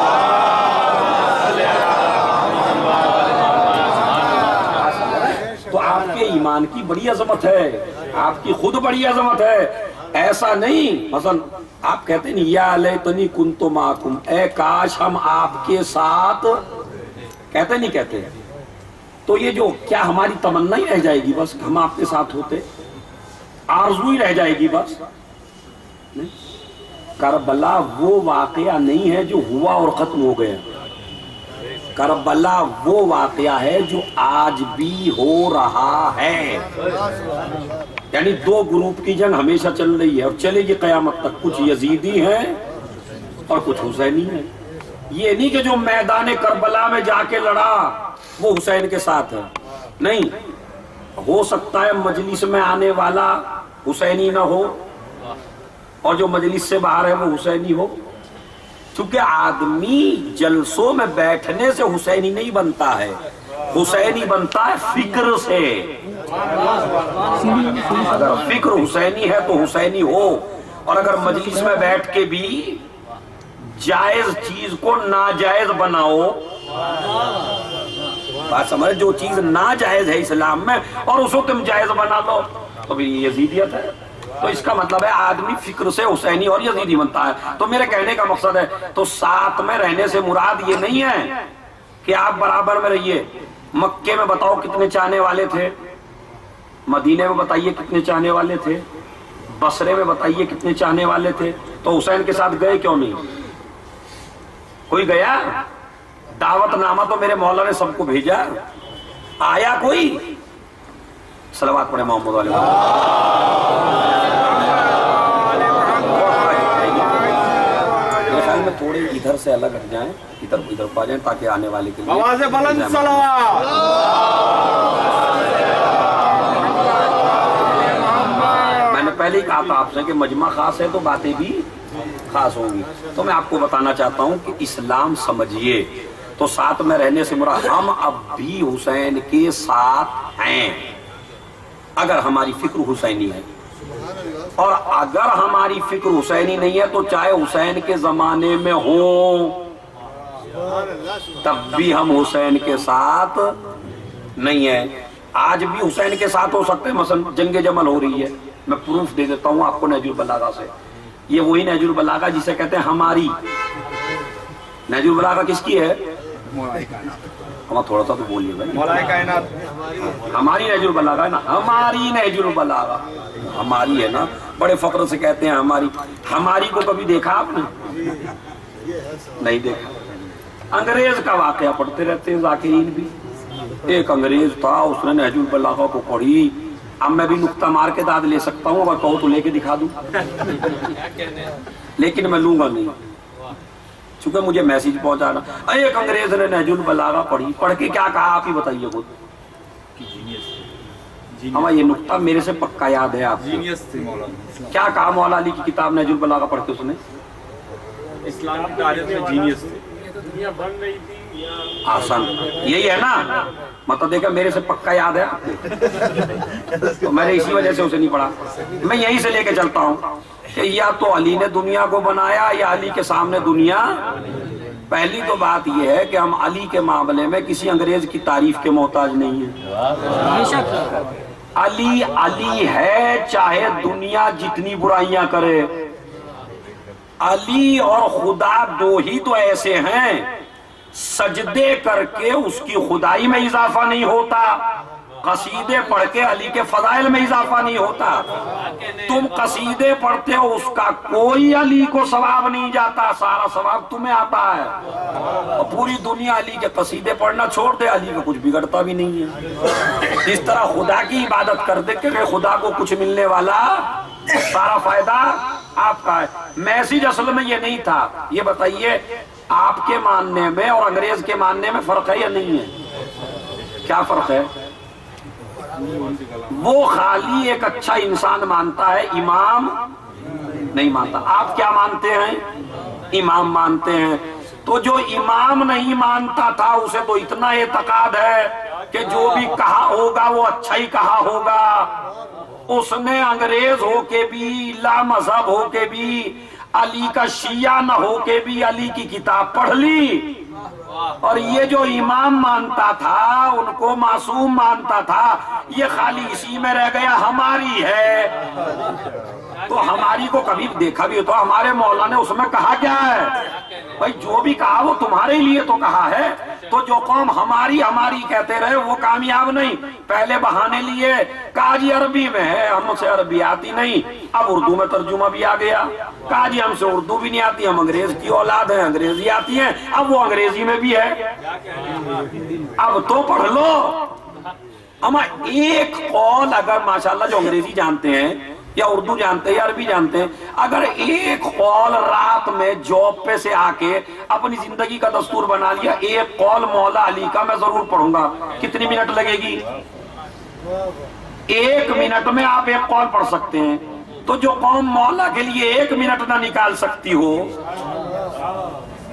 تو آپ کے ایمان کی بڑی عظمت ہے، آپ کی خود بڑی عظمت ہے۔ ایسا نہیں مثلا آپ کہتے ہیں یا لیتنی کنت معکم، اے کاش ہم آپ کے ساتھ، کہتے نہیں کہتے؟ تو یہ جو کیا ہماری تمنا ہی رہ جائے گی بس ہم آپ کے ساتھ ہوتے؟ آرزو ہی رہ جائے گی بس؟ کربلا وہ واقعہ نہیں ہے جو ہوا اور ختم ہو گیا، کربلا وہ واقعہ ہے جو آج بھی ہو رہا ہے۔ یعنی دو گروپ کی جنگ ہمیشہ چل رہی ہے اور چلے گی قیامت تک، کچھ یزیدی ہیں اور کچھ حسینی ہیں۔ یہ نہیں کہ جو میدان کربلا میں جا کے لڑا وہ حسین کے ساتھ ہے، نہیں، ہو سکتا ہے مجلس میں آنے والا حسینی نہ ہو اور جو مجلس سے باہر ہے وہ حسینی ہو، چونکہ آدمی جلسوں میں بیٹھنے سے حسینی نہیں بنتا ہے، حسینی بنتا ہے فکر سے۔ اگر فکر حسینی ہے تو حسینی ہو، اور اگر مجلس میں بیٹھ کے بھی جائز چیز کو ناجائز بناؤ. بات سمجھ، جو چیز ناجائز ہے اسلام میں اور اس کو تم جائز بنا لو تو پھر یہ یزیدیت ہے. تو اس کا مطلب ہے آدمی فکر سے حسینی اور یزیدی بنتا ہے. تو میرے کہنے کا مقصد ہے تو ساتھ میں رہنے سے مراد یہ نہیں ہے کہ آپ برابر میں رہیے. مکے میں بتاؤ کتنے چاہنے والے تھے، مدینے میں بتائیے کتنے چاہنے والے تھے، بصرے میں بتائیے کتنے چاہنے والے تھے. تو حسین کے ساتھ گئے کیوں نہیں؟ کوئی گیا؟ دعوت نامہ تو میرے مولا نے سب کو بھیجا، آیا کوئی؟ صلوات پڑھے محمد علیہ میرے خیال میں تھوڑے ادھر سے الگ ہٹ جائیں، ادھر پا جائیں تاکہ آنے والے کے لیے آواز بلند صلوات. میں نے پہلے ہی کہا تھا آپ سے کہ مجمع خاص ہے تو باتیں بھی خاص ہوں گی. تو میں آپ کو بتانا چاہتا ہوں کہ اسلام سمجھیے تو ساتھ میں رہنے سے مراد ہم اب بھی حسین کے ساتھ ہیں اگر ہماری فکر حسینی ہے، اور اگر ہماری فکر حسینی نہیں ہے تو چاہے حسین کے زمانے میں ہوں تب بھی ہم حسین کے ساتھ نہیں ہیں. آج بھی حسین کے ساتھ ہو سکتے ہیں. مثلا جنگ جمل ہو رہی ہے، میں پروف دے دیتا ہوں آپ کو نہج البلاغہ سے. یہ وہی نہج البلاغہ جسے کہتے ہیں ہماری. نہج البلاغہ کس کی ہے؟ ہمارا تھوڑا سا تو بولیے بھائی. مولا کائنات. ہماری نہج البلاغہ ہے نا، ہماری نہج البلاغہ ہماری ہے نا. بڑے فخر سے کہتے ہیں ہماری. ہماری کو کبھی دیکھا آپ نے؟ نہیں دیکھا. انگریز کا واقعہ پڑھتے رہتے ہیں ذاکرین بھی. ایک انگریز تھا، اس نے نہج البلاغہ کو پڑھی. اب میں بھی نقطہ مار کے داد لے سکتا ہوں، اگر کہو تو لے کے دکھا دوں، لیکن میں لوں گا نہیں چونکہ مجھے میسیج پہنچانا. ایک انگریز نے نہج البلاغہ پڑھی، پڑھ کے کیا کہا آپ ہی بتائیے خود. ہمیں یہ نقطہ میرے سے پکا یاد ہے آپ کو. کیا کہا مولا علی کی کتاب نہج البلاغہ پڑھ کے اس نے؟ اسلام کی تاریخ میں جینیس تھے. آسان یہی ہے نا. مطلب دیکھا میرے سے پکا یاد ہے آپ کو، تو میں نے اسی وجہ سے اسے نہیں پڑھا. میں یہیں سے لے کے چلتا ہوں کہ یا تو علی نے دنیا کو بنایا یا علی کے سامنے دنیا. پہلی تو بات یہ ہے کہ ہم علی کے معاملے میں کسی انگریز کی تعریف کے محتاج نہیں ہیں. علی علی ہے چاہے دنیا جتنی برائیاں کرے. علی اور خدا دو ہی تو ایسے ہیں، سجدے کر کے اس کی خدائی میں اضافہ نہیں ہوتا، قصیدے پڑھ کے علی کے فضائل میں اضافہ نہیں ہوتا. تم قصیدے پڑھتے ہو، اس کا کوئی علی کو ثواب نہیں جاتا، سارا ثواب تمہیں آتا ہے. اور پوری دنیا علی کے قصیدے پڑھنا چھوڑ دے، علی کو کچھ بگڑتا بھی نہیں ہے. اس طرح خدا کی عبادت کر دے کہ خدا کو کچھ ملنے والا سارا فائدہ آپ کا ہے. میسیج اصل میں یہ نہیں تھا. یہ بتائیے آپ کے ماننے میں اور انگریز کے ماننے میں فرق ہے یا نہیں ہے؟ کیا فرق ہے؟ وہ خالی ایک اچھا انسان مانتا ہے، امام نہیں مانتا. آپ کیا مانتے ہیں؟ امام مانتے ہیں. تو جو امام نہیں مانتا تھا اسے تو اتنا اعتقاد ہے کہ جو بھی کہا ہوگا وہ اچھا ہی کہا ہوگا. اس نے انگریز ہو کے بھی، لا مذہب ہو کے بھی، علی کا شیعہ نہ ہو کے بھی علی کی کتاب پڑھ لی. اور یہ جو امام مانتا تھا، ان کو معصوم مانتا تھا، یہ خالی اسی میں رہ گیا ہماری ہے. تو ہماری کو کبھی دیکھا بھی تو ہمارے مولا نے اس میں کہا کیا ہے؟ بھائی جو بھی کہا وہ تمہارے لیے تو کہا ہے. تو جو قوم ہماری ہماری کہتے رہے وہ کامیاب نہیں. پہلے بہانے لیے کہا جی عربی میں ہے، ہم سے عربی آتی نہیں. اب اردو میں ترجمہ بھی آ گیا. کہا جی ہم سے اردو بھی نہیں آتی، ہم انگریز کی اولاد ہیں، انگریزی آتی ہیں. اب وہ انگریزی میں بھی ہے. اب تو پڑھ لو. اما ایک قول اگر ماشاءاللہ جو انگریزی جانتے ہیں یا اردو جانتے ہیں یا عربی جانتے ہیں، اگر ایک قول رات میں جاب پہ سے آ کے اپنی زندگی کا دستور بنا لیا، ایک قول مولا علی کا میں ضرور پڑھوں گا، کتنی منٹ لگے گی؟ 1 منٹ میں آپ ایک قول پڑھ سکتے ہیں. تو جو قوم مولا کے لیے 1 منٹ نہ نکال سکتی ہو،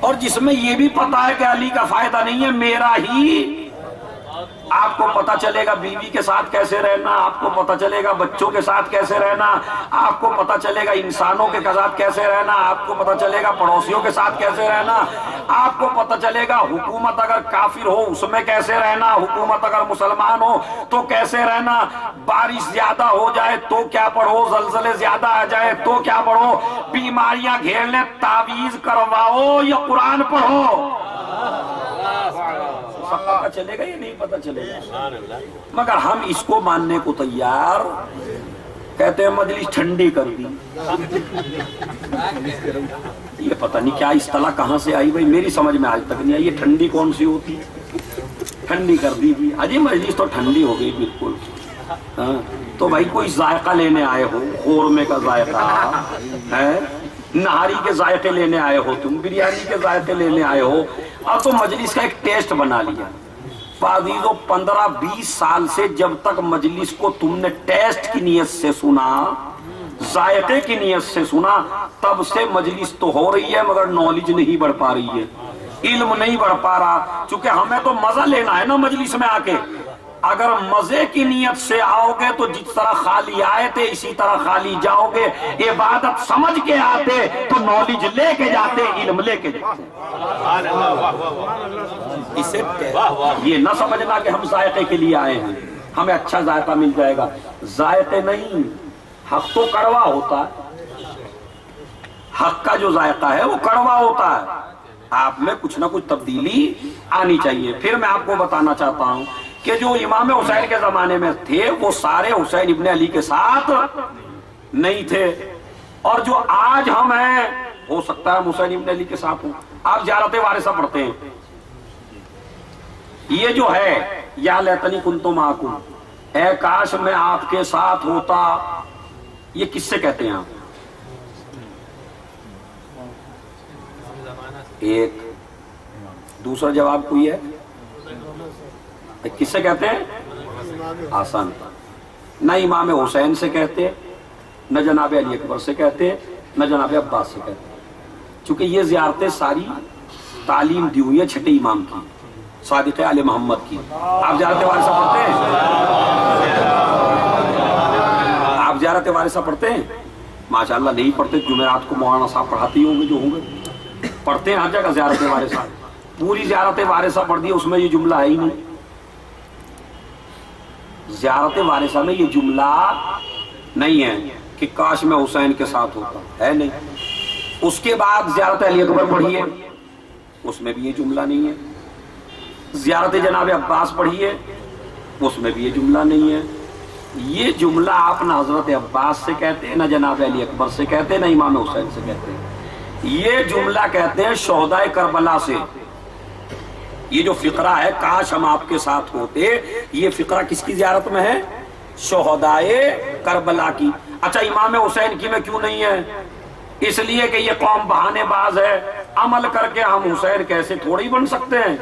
اور جس میں یہ بھی پتا ہے کہ علی کا فائدہ نہیں ہے، میرا ہی آپ کو پتہ چلے گا بیوی کے ساتھ کیسے رہنا، آپ کو پتہ چلے گا بچوں کے ساتھ کیسے رہنا، آپ کو پتہ چلے گا انسانوں کے ساتھ کیسے رہنا، آپ کو پتہ چلے گا پڑوسیوں کے ساتھ کیسے رہنا، آپ کو پتہ چلے گا حکومت اگر کافر ہو اس میں کیسے رہنا، حکومت اگر مسلمان ہو تو کیسے رہنا، بارش زیادہ ہو جائے تو کیا پڑھو، زلزلے زیادہ آ جائے تو کیا پڑھو، بیماریاں گھیر لیں تعویذ کرواؤ یا قرآن پڑھو، سب پتہ چلے گا یا نہیں پتہ چلے گا؟ مگر ہم اس کو ماننے کو تیار، کہتے ہیں مجلس ٹھنڈی کر دی۔ یہ پتہ نہیں کیا اصطلاح کہاں سے آئی بھائی، میری سمجھ میں آج تک نہیں آئی، یہ ٹھنڈی کون سی ہوتی، ٹھنڈی کر دی جی، اجی مجلس تو ٹھنڈی ہو گئی بالکل۔ ہاں تو بھائی کوئی ذائقہ لینے آئے ہو، قورمے کا ذائقہ ہے، نہاری کے ذائقے لینے آئے ہو، تم بریانی کے ذائقے لینے آئے ہو، اب تو مجلس کا ایک ٹیسٹ بنا لیا۔ عزیزو 15-20 سال سے جب تک مجلس کو تم نے ٹیسٹ کی نیت سے سنا، ذائقے کی نیت سے سنا، تب سے مجلس تو ہو رہی ہے مگر نالج نہیں بڑھ پا رہی ہے، علم نہیں بڑھ پا رہا، چونکہ ہمیں تو مزہ لینا ہے نا مجلس میں آ کے۔ اگر مزے کی نیت سے آؤ گے تو جس طرح خالی آئے تھے اسی طرح خالی جاؤ گے، عبادت سمجھ کے آتے تو نالج لے کے جاتے، علم لے کے جاتے۔ اسے یہ نہ سمجھنا کہ ہم ذائقے کے لیے آئے ہیں، ہمیں اچھا ذائقہ مل جائے گا، ذائقے نہیں، حق تو کڑوا ہوتا ہے، حق کا جو ذائقہ ہے وہ کڑوا ہوتا ہے، آپ میں کچھ نہ کچھ تبدیلی آنی چاہیے۔ پھر میں آپ کو بتانا چاہتا ہوں کہ جو امام حسین کے زمانے میں تھے وہ سارے حسین ابن علی کے ساتھ نہیں تھے، اور جو آج ہم ہیں ہو سکتا ہے حسین ابن علی کے ساتھ ہوں۔ آپ زیارت وارثہ پڑھتے ہیں، یہ جو ہے یا لیتنی کنت معکم، اے کاش میں آپ کے ساتھ ہوتا، یہ کس سے کہتے ہیں آپ؟ ایک دوسرا جواب کوئی ہے، کس سے کہتے ہیں؟ آسان، نہ امام حسین سے کہتے، نہ جناب علی اکبر سے کہتے، نہ جناب عباس سے کہتے، چونکہ یہ زیارتیں ساری تعلیم دی ہوئی ہے چھٹے امام کی، صادق آل محمد کی۔ آپ زیارت وارثہ پڑھتے ہیں؟ آپ زیارت وارثہ پڑھتے ہیں؟ ماشاءاللہ نہیں پڑھتے، جمعرات کو مولانا صاحب پڑھاتے ہی ہوں گے جو ہوں گے، پڑھتے ہیں ہر جگہ زیارت وارثہ، پوری زیارت وارثہ پڑھ دی، اس میں یہ جملہ ہے ہی نہیں، زیارت وارثہ میں یہ جملہ نہیں ہے کہ کاش میں حسین کے ساتھ ہوتا، ہے نہیں۔ اس کے بعد زیارت علی اکبر پڑھیے، اس میں بھی یہ جملہ نہیں ہے، زیارت جناب عباس پڑھیے، اس میں بھی یہ جملہ نہیں ہے۔ یہ جملہ آپ نہ حضرت عباس سے کہتے ہیں، نہ جناب علی اکبر سے کہتے ہیں، نہ امام حسین سے کہتے ہیں، یہ جملہ کہتے ہیں شہدائے کربلا سے۔ یہ جو فقرہ ہے کاش ہم آپ کے ساتھ ہوتے، یہ فقرہ کس کی زیارت میں ہے؟ شہدائے کربلا کی۔ اچھا امام حسین کی میں کیوں نہیں ہے؟ اس لیے کہ یہ قوم بہانے باز ہے، عمل کر کے ہم حسین کیسے تھوڑی بن سکتے ہیں،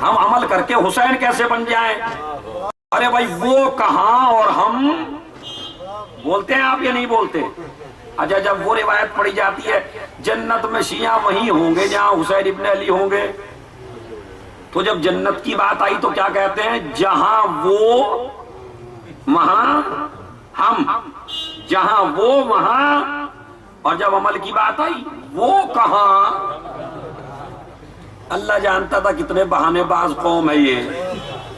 ہم عمل کر کے حسین کیسے بن جائیں؟ ارے بھائی وہ کہاں اور ہم، بولتے ہیں آپ یا نہیں بولتے؟ اچھا جب وہ روایت پڑھی جاتی ہے جنت میں شیعہ وہیں ہوں گے جہاں حسین ابن علی ہوں گے، تو جب جنت کی بات آئی تو کیا کہتے ہیں؟ جہاں وہ وہاں ہم، جہاں وہ وہاں، اور جب عمل کی بات آئی وہ کہاں؟ اللہ جانتا تھا کتنے بہانے باز قوم ہے یہ،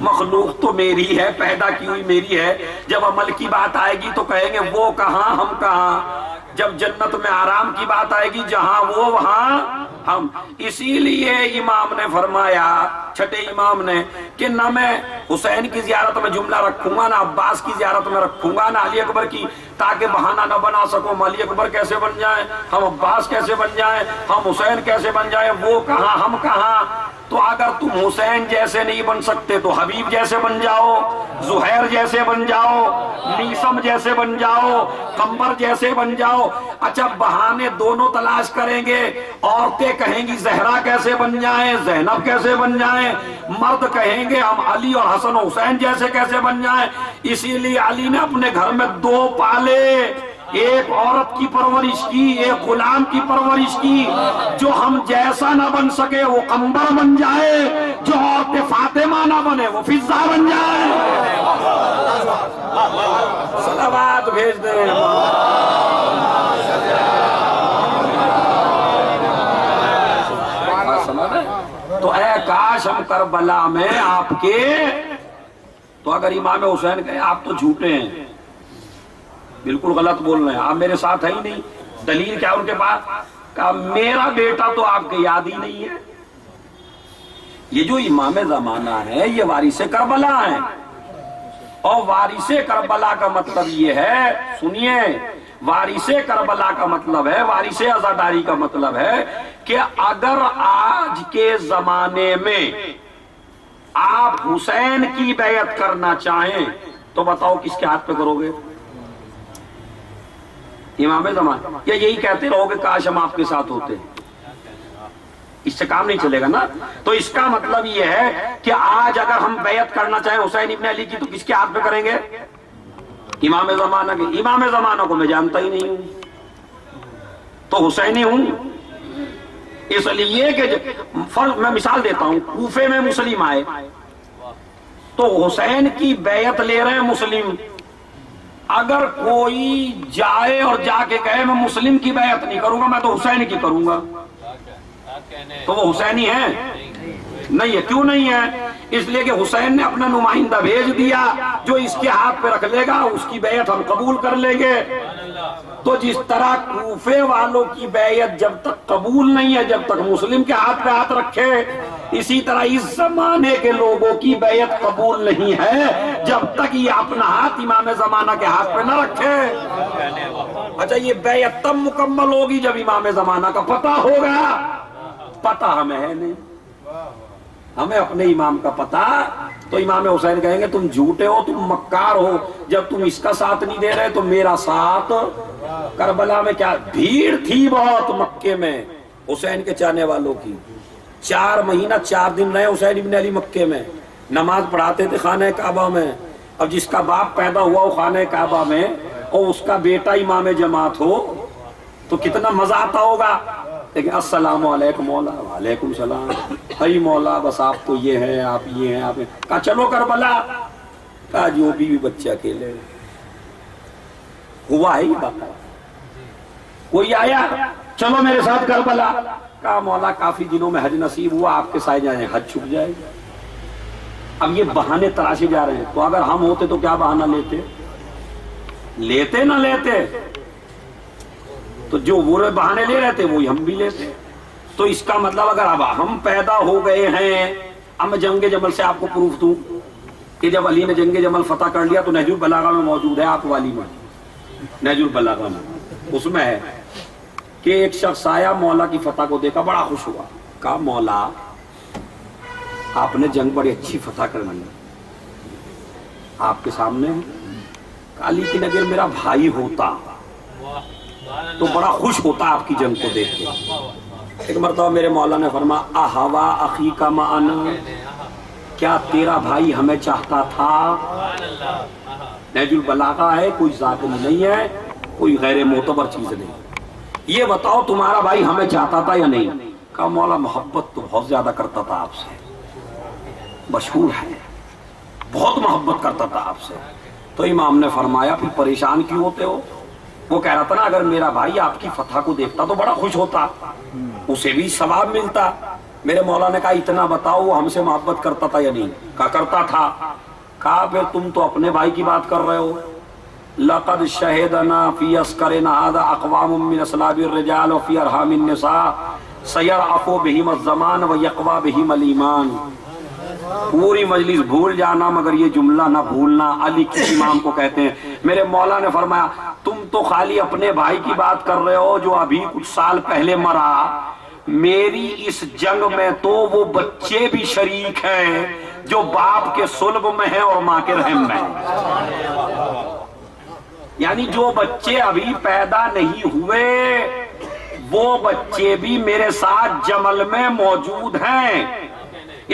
مخلوق تو میری ہے، پیدا کی ہوئی میری ہے، جب عمل کی بات آئے گی تو کہیں گے وہ کہاں ہم کہاں، جب جنت میں آرام کی بات آئے گی جہاں وہ وہاں ہم۔ اسی لیے امام نے فرمایا، چھٹے امام نے، کہ نہ میں حسین کی زیارت میں جملہ رکھوں گا، نہ عباس کی زیارت میں رکھوں گا، نہ علی اکبر کی، تاکہ بہانہ نہ بنا سکو، ہم علی اکبر کیسے بن جائیں، ہم عباس کیسے بن جائیں، ہم حسین کیسے بن جائیں، وہ کہاں ہم کہاں۔ تو اگر تم حسین جیسے نہیں بن سکتے تو حبیب جیسے بن جاؤ، زہیر جیسے بن جاؤ، نیسم جیسے بن جاؤ، قمر جیسے بن جاؤ۔ اچھا بہانے دونوں تلاش کریں گے، عورتیں کہیں گی زہرا کیسے بن جائیں، زینب کیسے بن جائیں، مرد کہیں گے ہم علی اور حسن و حسین جیسے کیسے بن جائیں۔ اسی لیے علی نے اپنے گھر میں 2 پالے، ایک عورت کی پرورش کی، ایک غلام کی پرورش کی، جو ہم جیسا نہ بن سکے وہ قمبر بن جائے، جو عورت فاطمہ نہ بنے وہ فضہ بن جائے. صلوات بھیج دیں. تو اے کاش ہم کربلا میں آپ کے، تو اگر امام حسین کہے آپ تو جھوٹے ہیں، بالکل غلط بول رہے ہیں، آپ میرے ساتھ ہے ہی نہیں، دلیل کیا ان کے پاس؟ کہا میرا بیٹا تو آپ کے یاد ہی نہیں ہے. یہ جو امام زمانہ ہے یہ وارث کربلا ہیں، اور وارث کربلا کا مطلب یہ ہے، سنیے، وارث کربلا کا مطلب ہے، وارث عزاداری کا مطلب ہے کہ اگر آج کے زمانے میں آپ حسین کی بیعت کرنا چاہیں تو بتاؤ کس کے ہاتھ پہ کرو گے؟ امام زمانہ. یا یہی کہتے رہو کہ کاش ہم آپ کے ساتھ ہوتے، اس سے کام نہیں چلے گا نا. تو اس کا مطلب یہ ہے کہ آج اگر ہم بیعت کرنا چاہیں حسین ابن علی کی تو کس کے ہاتھ پہ کریں گے؟ امام زمانہ کے. امام زمانہ کو میں جانتا ہی نہیں ہوں، تو حسینی ہوں. اس لیے کہ میں مثال دیتا ہوں، کوفے میں مسلم آئے تو حسین کی بیعت لے رہے ہیں مسلم. اگر کوئی جائے اور جا کے کہے میں مسلم کی بیعت نہیں کروں گا، میں تو حسین کی کروں گا، تو وہ حسینی ہے؟ نہیں ہے. کیوں نہیں ہے؟ اس لیے کہ حسین نے اپنا نمائندہ بھیج دیا، جو اس کے ہاتھ پہ رکھ لے گا اس کی بیعت ہم قبول کر لیں گے. تو جس طرح کوفے والوں کی بیعت جب تک قبول نہیں ہے جب تک مسلم کے ہاتھ پہ ہاتھ رکھے، اسی طرح اس زمانے کے لوگوں کی بیعت قبول نہیں ہے جب تک یہ اپنا ہاتھ امام زمانہ کے ہاتھ پہ نہ رکھے. اچھا، یہ بیعت تب مکمل ہوگی جب امام زمانہ کا پتہ ہوگا. پتہ ہمیں ہے نہیں، ہمیں اپنے امام کا پتہ. تو امام حسین کہیں گے تم جھوٹے ہو، تم مکار ہو، جب تم اس کا ساتھ نہیں دے رہے تو میرا ساتھ. کربلا میں کیا بھیڑ تھی بہت مکے میں حسین کے چاہنے والوں کی. 4 مہینہ 4 دن رہے حسین ابن علی مکے میں، نماز پڑھاتے تھے خانہ کعبہ میں. اب جس کا باپ پیدا ہوا ہو خانہ کعبہ میں اور اس کا بیٹا امام جماعت ہو تو کتنا مزہ آتا ہوگا. لیکن السلام علیکم مولا. وعلیکم السلام. ہی مولا بس آپ تو یہ ہیں، آپ یہ ہیں، آپ. کہا چلو کربلا. کہا جو بیوی بچہ اکیلے. ہوا ہے یہ بات. کوئی آیا چلو میرے ساتھ کربلا. کہا مولا کافی دنوں میں حج نصیب ہوا، آپ کے ساتھ جائیں حج چھپ جائے گا. اب یہ بہانے تراشے جا رہے ہیں. تو اگر ہم ہوتے تو کیا بہانہ لیتے نہ لیتے؟ تو جو وہ بہانے لے رہے تھے وہی ہم بھی لیتے. تو اس کا مطلب اگر اب ہم پیدا ہو گئے ہیں، اب میں جنگ جمل سے آپ کو پروف دوں کہ جب علی نے جنگ جمل فتح کر لیا تو نہج البلاغہ میں موجود ہے، آپ والی میں نہج البلاغہ میں اس میں ہے کہ ایک شخص آیا مولا کی فتح کو دیکھا، بڑا خوش ہوا. کہا مولا آپ نے جنگ بڑی اچھی فتح کر لی، آپ کے سامنے. علی کی نگر میرا بھائی ہوتا تو بڑا خوش ہوتا آپ کی جنگ کو دیکھ کے. ایک مرتبہ میرے مولا نے فرمایا احوا اخیک معنا، کیا تیرا بھائی ہمیں چاہتا تھا؟ نہج البلاغہ ہے، کوئی ذاتی نہیں ہے، کوئی غیر معتبر چیز نہیں. یہ بتاؤ تمہارا بھائی ہمیں چاہتا تھا یا نہیں؟ کہا مولا محبت تو بہت زیادہ کرتا تھا آپ سے، مشہور ہے بہت محبت کرتا تھا آپ سے. تو امام نے فرمایا پھر پریشان کیوں ہوتے ہو؟ وہ کہہ رہا تھا نا اگر میرا بھائی آپ کی فتح کو دیکھتا تو بڑا خوش ہوتا، اسے بھی ثواب ملتا. میرے مولا نے کہا اتنا بتاؤ وہ ہم سے محبت کرتا تھا یا نہیں؟ کہا کرتا تھا. کہا پھر تم تو اپنے بھائی کی بات کر رہے ہو. لقد شہدنا فی اسکرنا ھذا اقوام من اصلاب الرجال وفی ارحام النساء سیرعفو بہم الزمان ویقوی بہم الایمان. پوری مجلس بھول جانا مگر یہ جملہ نہ بھولنا. علی کے امام کو کہتے ہیں. میرے مولا نے فرمایا تم تو خالی اپنے بھائی کی بات کر رہے ہو جو ابھی کچھ سال پہلے مرا. میری اس جنگ میں تو وہ بچے بھی شریک ہیں جو باپ کے صلب میں ہیں اور ماں کے رحم میں ہیں. یعنی جو بچے ابھی پیدا نہیں ہوئے وہ بچے بھی میرے ساتھ جمل میں موجود ہیں.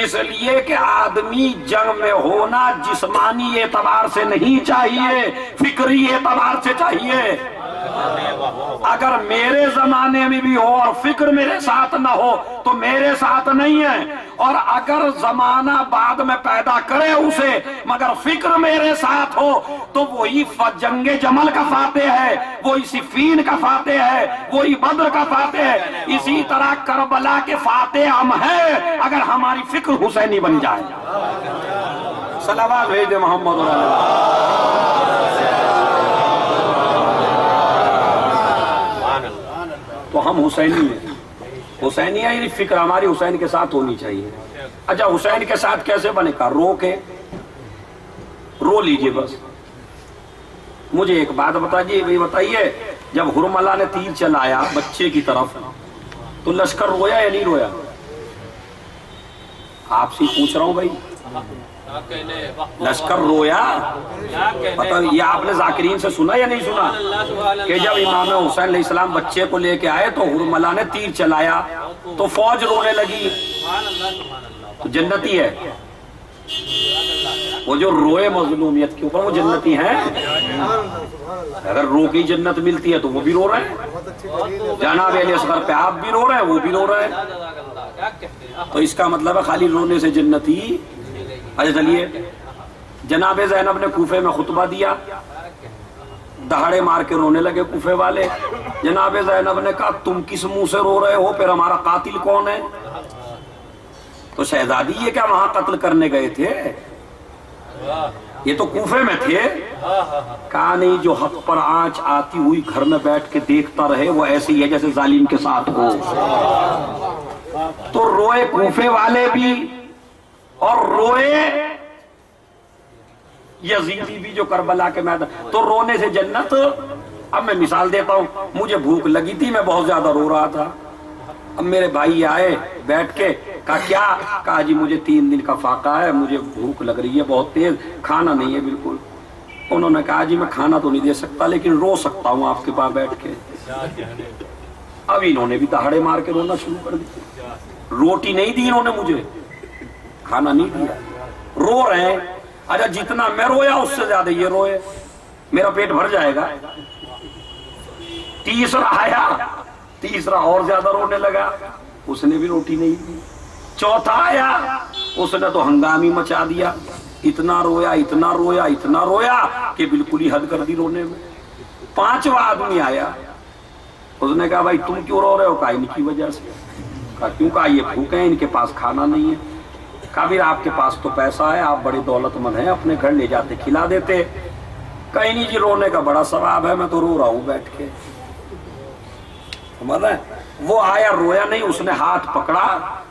اس لیے کہ آدمی جنگ میں ہونا جسمانی اعتبار سے نہیں چاہیے، فکری اعتبار سے چاہیے. اگر میرے زمانے میں بھی ہو اور فکر میرے ساتھ نہ ہو تو میرے ساتھ نہیں ہے. اور اگر زمانہ بعد میں پیدا کرے اسے مگر فکر میرے ساتھ ہو تو وہی جنگ جمل کا فاتح ہے، وہی صفین کا فاتح ہے، وہی بدر کا فاتح ہے، اسی طرح کربلا کے فاتح ہم ہیں اگر ہماری فکر حسینی بن جائے۔ صلوات بھیج دے محمد تو ہم حسینی ہیں، حسینی ہے، یعنی فکر ہماری حسین کے ساتھ ہونی چاہیے۔ اچھا حسین کے ساتھ کیسے بنے گا؟ رو کے رو لیجئے بس۔ مجھے ایک بات بتائیے، جب ہرملہ نے تیر چلایا بچے کی طرف تو لشکر رویا یا نہیں رویا؟ آپ سے پوچھ رہا ہوں بھائی، لشکر رویا؟ یہ آپ نے ذاکرین سے سنا یا نہیں سنا کہ جب امام حسین علیہ السلام بچے کو لے کے آئے تو ہرملہ نے تیر چلایا تو فوج رونے لگی؟ تو جنتی ہے وہ جو روئے مظلومیت کے اوپر، وہ جنتی ہیں۔ اگر رو کی جنت ملتی ہے تو وہ بھی رو رہے ہیں، جناب علی اصغر پہ آپ بھی رو رہے ہیں، وہ بھی رو رہے ہیں، تو اس کا مطلب ہے خالی رونے سے جنتی۔ اچھا چلیے، جناب زینب نے کوفے میں خطبہ دیا، دہاڑے مار کے رونے لگے کوفے والے۔ جناب زینب نے کہا تم کس منہ سے رو رہے ہو، پھر ہمارا قاتل کون ہے؟ تو شہزادی یہ کیا وہاں قتل کرنے گئے تھے؟ یہ تو کوفے میں تھے۔ کہا نہیں، جو حق پر آنچ آتی ہوئی گھر میں بیٹھ کے دیکھتا رہے وہ ایسے ہی ہے جیسے ظالم کے ساتھ ہو۔ تو روئے کوفے والے بھی اور روئے یزیدی بھی جو کربلا کے میدان، تو رونے سے جنت۔ اب میں مثال دیتا ہوں، مجھے بھوک لگی تھی، میں بہت زیادہ رو رہا تھا، اب میرے بھائی آئے بیٹھ کے، کہا کیا؟ کہا جی مجھے 3 دن کا فاقہ ہے، مجھے بھوک لگ رہی ہے بہت تیز، کھانا نہیں ہے بالکل۔ انہوں نے کہا جی میں کھانا تو نہیں دے سکتا لیکن رو سکتا ہوں آپ کے پاس بیٹھ کے۔ اب انہوں نے بھی دہاڑے مار کے رونا شروع کر دیا، روٹی نہیں دی انہوں نے مجھے، کھانا نہیں دیا، رو رہے ہیں۔ اچھا جتنا میں رویا اس سے زیادہ یہ روئے، میرا پیٹ بھر جائے گا۔ تیسرا آیا، تیسرا اور زیادہ رونے لگا، اس نے بھی روٹی نہیں دی۔ چوتھا آیا، اس نے تو ہنگامی مچا دیا، اتنا رویا اتنا رویا اتنا رویا کہ بالکل ہی حد کر دی رونے میں۔ 5واں آدمی آیا، اس نے کہا بھائی تم کیوں رو رہے ہو؟ کہا ان کی وجہ سے۔ کہا کیوں؟ کہا یہ بھوکے ہیں، ان کے پاس کھانا نہیں ہے۔ کہا پھر آپ کے پاس تو پیسہ ہے، آپ بڑے دولت مند ہیں، اپنے گھر لے جاتے کھلا دیتے۔ کہیں نہیں جی رونے کا بڑا ثواب ہے، میں تو رو رہا ہوں بیٹھ کے۔ سمجھ رہے ہیں؟ وہ آیا، رویا نہیں، اس نے ہاتھ پکڑا،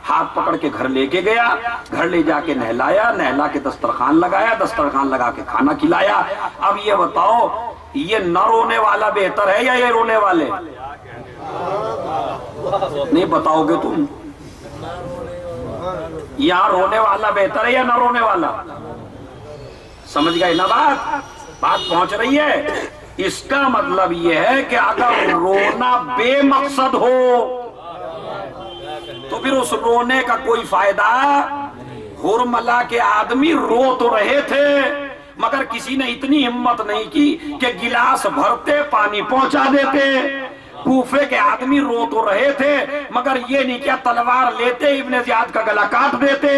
ہاتھ پکڑ کے گھر لے کے گیا، گھر لے جا کے نہلایا، نہلا کے دسترخوان لگایا، دسترخوان لگا کے کھانا کھلایا۔ اب یہ بتاؤ یہ نہ رونے والا بہتر ہے یا یہ رونے والے؟ نہیں بتاؤ گے تم؟ یہاں رونے والا بہتر ہے یا نہ رونے والا؟ سمجھ گئے نا بات پہنچ رہی ہے؟ اس کا مطلب یہ ہے کہ اگر رونا بے مقصد ہو تو پھر اس رونے کا کوئی فائدہ۔ ہرملہ کے آدمی رو تو رہے تھے مگر کسی نے اتنی ہمت نہیں کی کہ گلاس بھرتے پانی پہنچا دیتے۔ کوفے کے آدمی رو تو رہے تھے مگر یہ نہیں کیا تلوار لیتے ابن زیاد کا گلا کاٹ دیتے۔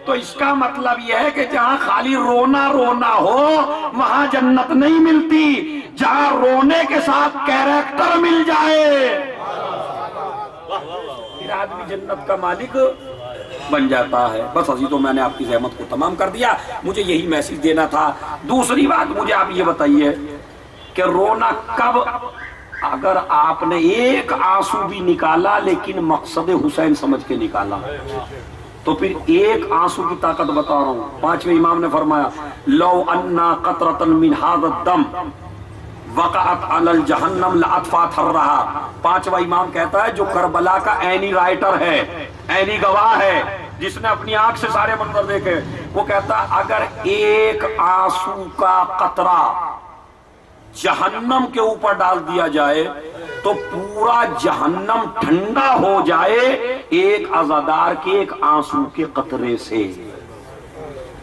تو اس کا مطلب یہ ہے کہ جہاں خالی رونا رونا ہو وہاں جنت نہیں ملتی، جہاں رونے کے ساتھ کیریکٹر مل جائے پھر آدمی جنت کا مالک بن جاتا ہے۔ بس عزیزوں میں نے آپ کی زحمت کو تمام کر دیا، مجھے یہی میسج دینا تھا۔ دوسری بات مجھے آپ یہ بتائیے کہ رونا کب؟ اگر آپ نے ایک آنسو بھی نکالا لیکن مقصد حسین سمجھ کے نکالا تو پھر ایک آنسو کی طاقت بتا رہا ہوں۔ 5ویں امام نے فرمایا لو انا قطرة من هذا الدم وقعت علی الجہنم لاطفأت حرها۔ 5واں امام کہتا ہے جو کربلا کا عینی رائٹر ہے، عینی گواہ ہے، جس نے اپنی آنکھ سے سارے منظر دیکھے، وہ کہتا اگر ایک آنسو کا قطرہ جہنم کے اوپر ڈال دیا جائے تو پورا جہنم ٹھنڈا ہو جائے ایک عزادار کے ایک آنسو کے قطرے سے۔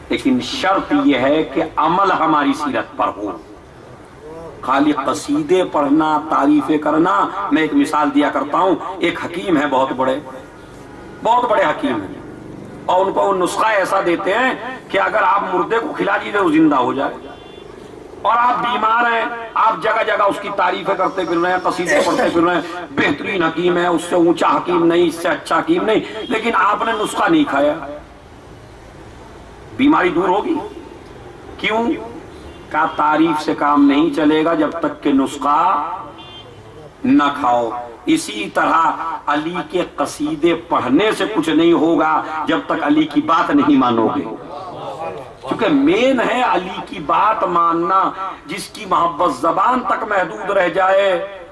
لیکن شرط یہ ہے کہ عمل ہماری سیرت پر ہو، خالی قصیدے پڑھنا تعریفیں کرنا۔ میں ایک مثال دیا کرتا ہوں، ایک حکیم ہے بہت بڑے حکیم ہیں، اور ان کو وہ نسخہ ایسا دیتے ہیں کہ اگر آپ مردے کو کھلا دیجیے وہ زندہ ہو جائے، اور آپ بیمار ہیں، آپ جگہ جگہ اس کی تعریفیں کرتے پھر رہے ہیں، قصیدے پڑھتے پھر رہے ہیں، بہترین حکیم ہے، اس سے اونچا حکیم نہیں، اس سے اچھا حکیم نہیں، لیکن آپ نے نسخہ نہیں کھایا، بیماری دور ہوگی؟ کیوں؟ کہ تعریف سے کام نہیں چلے گا جب تک کہ نسخہ نہ کھاؤ۔ اسی طرح علی کے قصیدے پڑھنے سے کچھ نہیں ہوگا جب تک علی کی بات نہیں مانو گے، کیونکہ مین ہے علی کی بات ماننا۔ جس کی محبت زبان تک محدود رہ جائے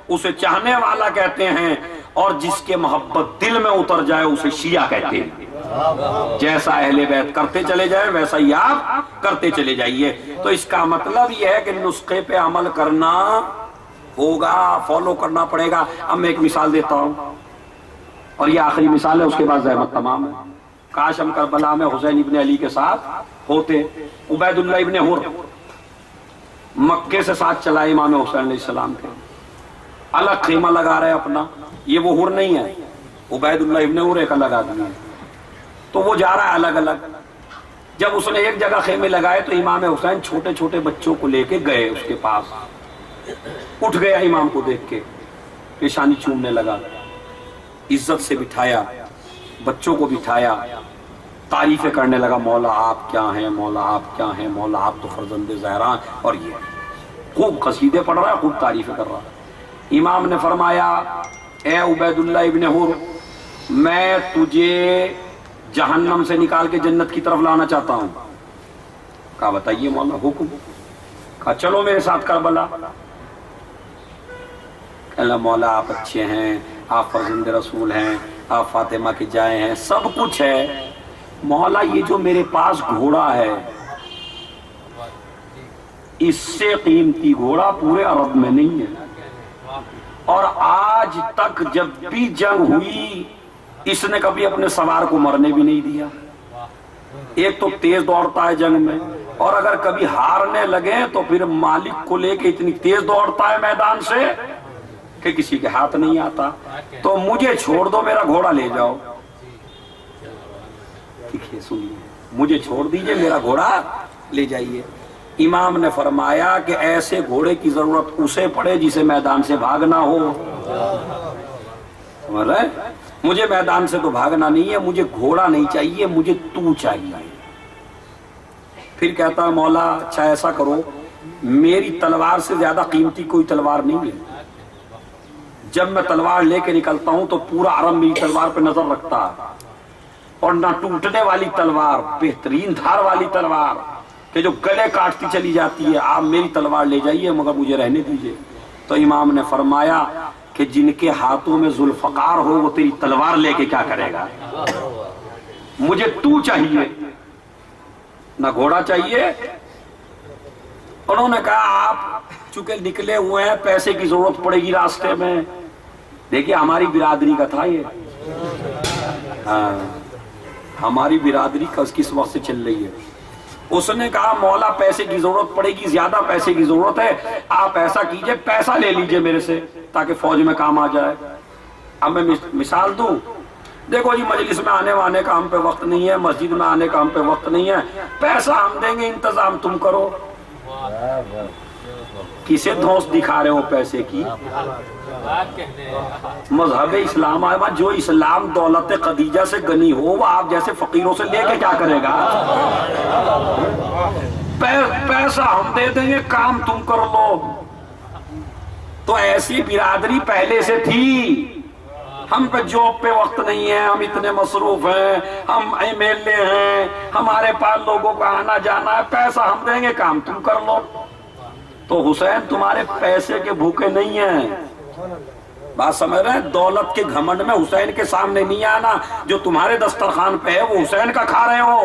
اسے چاہنے والا کہتے ہیں، اور جس کے محبت دل میں اتر جائے اسے شیعہ کہتے ہیں۔ جیسا اہل بیت کرتے چلے جائیں ویسا ہی آپ کرتے چلے جائیے۔ تو اس کا مطلب یہ ہے کہ نسخے پہ عمل کرنا ہوگا، فالو کرنا پڑے گا۔ اب میں ایک مثال دیتا ہوں، اور یہ آخری مثال ہے، اس کے بعد زحمت تمام ہے۔ کاش ہم کربلا میں حسین ابن علی کے ساتھ ہوتے۔ عبید اللہ ابن حر مکے سے ساتھ چلا امام حسین علیہ السلام کے، الگ خیمہ لگا رہے اپنا، یہ وہ حر نہیں ہے، عبید اللہ ابن حر ایک الگ آدمی ہے، تو وہ جا رہا ہے الگ الگ۔ جب اس نے ایک جگہ خیمے لگائے تو امام حسین چھوٹے چھوٹے بچوں کو لے کے گئے اس کے پاس، اٹھ گیا امام کو دیکھ کے، پیشانی چومنے لگا، عزت سے بٹھایا، بچوں کو بٹھایا، تعریفیں کرنے لگا، مولا آپ کیا ہیں، مولا آپ کیا ہیں، مولا آپ تو فرزند زہرا ہیں، اور یہ خوب قصیدے پڑھ رہا ہے، خوب تعریفیں کر رہا ہے۔ امام نے فرمایا اے عبید اللہ ابن حر، میں تجھے جہنم سے نکال کے جنت کی طرف لانا چاہتا ہوں۔ کہا بتائیے مولا، حکم؟ کہا چلو میرے ساتھ کربلا۔ اللہ مولا آپ اچھے ہیں، آپ فرزند رسول ہیں، آپ فاطمہ کے جائے ہیں، سب کچھ ہے، مولا یہ جو میرے پاس گھوڑا ہے اس سے قیمتی گھوڑا پورے عرب میں نہیں ہے، اور آج تک جب بھی جنگ ہوئی اس نے کبھی اپنے سوار کو مرنے بھی نہیں دیا۔ ایک تو تیز دوڑتا ہے جنگ میں، اور اگر کبھی ہارنے لگے تو پھر مالک کو لے کے اتنی تیز دوڑتا ہے میدان سے کہ کسی کے ہاتھ نہیں آتا، تو مجھے چھوڑ دو، میرا گھوڑا لے جاؤ۔ ٹھیک ہے سنیے، مجھے چھوڑ دیجئے، میرا گھوڑا لے جائیے۔ امام نے فرمایا کہ ایسے گھوڑے کی ضرورت اسے پڑے جسے میدان سے بھاگنا ہو، سمجھ رہے؟ مجھے میدان سے تو بھاگنا نہیں ہے، مجھے گھوڑا نہیں چاہیے، مجھے تو چاہیے۔ پھر کہتا ہے مولا اچھا ایسا کرو، میری تلوار سے زیادہ قیمتی کوئی تلوار نہیں ہے، جب میں تلوار لے کے نکلتا ہوں تو پورا عرب میری تلوار پہ نظر رکھتا ہے، اور نہ ٹوٹنے والی تلوار، بہترین دھار والی تلوار کہ جو گلے کاٹتی چلی جاتی ہے، آپ میری تلوار لے جائیے مگر مجھے رہنے دیجئے۔ تو امام نے فرمایا کہ جن کے ہاتھوں میں ذوالفقار ہو وہ تیری تلوار لے کے کیا کرے گا؟ مجھے تو چاہیے، نہ گھوڑا چاہیے۔ انہوں نے کہا آپ چونکہ نکلے ہوئے ہیں، پیسے کی ضرورت پڑے گی راستے میں، دیکھیے ہماری برادری کا تھا یہ، ہاں ہماری برادری کا کس وقت سے چل رہی ہے۔ اس نے کہا مولا پیسے کی ضرورت پڑے گی، زیادہ پیسے کی ضرورت ہے، آپ ایسا کیجئے پیسہ لے لیجئے میرے سے تاکہ فوج میں کام آ جائے۔ اب میں مثال دوں، دیکھو جی مجلس میں آنے وانے کا ہم پہ وقت نہیں ہے، مسجد میں آنے کا ہم پہ وقت نہیں ہے، پیسہ ہم دیں گے، انتظام تم کرو۔ کسے دھوس دکھا رہے ہو پیسے کی؟ مذہب اسلام آئے، جو اسلام دولت خدیجہ سے غنی ہو وہ آپ جیسے فقیروں سے لے کے کیا کرے گا؟ پیسہ ہم دے دیں گے، کام تم کر لو۔ تو ایسی برادری پہلے سے تھی، ہم پہ جاب پہ وقت نہیں ہے، ہم اتنے مصروف ہیں، ہم ایم ایل اے ہیں، ہمارے پاس لوگوں کا آنا جانا ہے، پیسہ ہم دیں گے، کام تم کر لو۔ تو حسین تمہارے پیسے کے بھوکے نہیں ہیں، بات سمجھ رہے ہیں؟ دولت کے گھمنڈ میں حسین کے سامنے نہیں آنا، جو تمہارے دسترخوان پہ ہے وہ حسین کا کھا رہے ہو،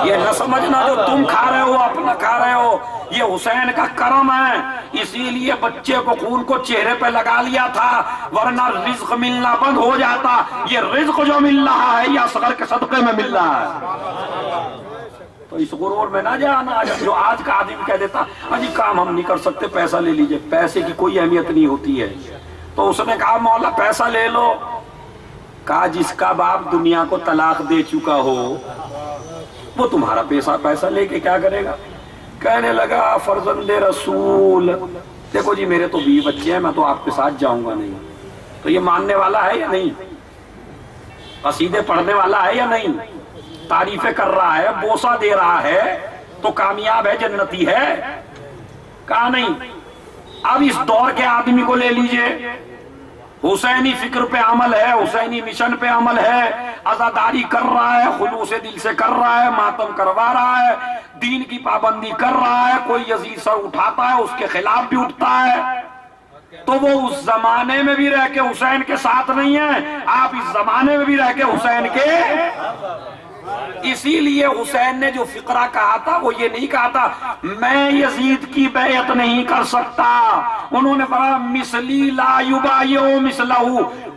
یہ نہ سمجھنا جو تم کھا رہے ہو اپنا کھا رہے ہو، یہ حسین کا کرم ہے، اسی لیے بچے کو خون کو چہرے پہ لگا لیا تھا، ورنہ رزق ملنا بند ہو جاتا۔ یہ رزق جو مل رہا ہے یہ اصغر کے صدقے میں مل رہا ہے، تو اس غرور میں نہ جانا جو آج کا آدمی کہہ دیتا جی کام ہم نہیں کر سکتے، پیسہ لے لیجئے۔ پیسے کی کوئی اہمیت نہیں ہوتی ہے۔ تو اس نے کہا مولا پیسہ لے لو، کہا جس کا باپ دنیا کو طلاق دے چکا ہو وہ تمہارا پیسہ لے کے کیا کرے گا؟ کہنے لگا فرزند رسول دیکھو جی میرے تو 20 بچے ہیں، میں تو آپ کے ساتھ جاؤں گا نہیں. تو یہ ماننے والا ہے یا نہیں؟ قصیدے پڑھنے والا ہے یا نہیں؟ تعریفیں کر رہا ہے، بوسہ دے رہا ہے تو کامیاب ہے، جنتی ہے؟ کہا نہیں. اب اس دور کے آدمی کو لے لیجئے، حسینی فکر پہ عمل ہے، حسینی مشن پہ عمل ہے، عزاداری کر رہا ہے، خلوص دل سے کر رہا ہے، ماتم کروا رہا ہے، دین کی پابندی کر رہا ہے، کوئی یزید سر اٹھاتا ہے اس کے خلاف بھی اٹھتا ہے. تو وہ اس زمانے میں بھی رہ کے حسین کے ساتھ نہیں ہے، آپ اس زمانے میں بھی رہ کے حسین کے. اسی لیے حسین نے جو فقرہ کہا تھا وہ یہ نہیں کہا تھا میں یزید کی بیعت نہیں کر سکتا، انہوں نے فرمایا مثلی لا یبایع مثلہ،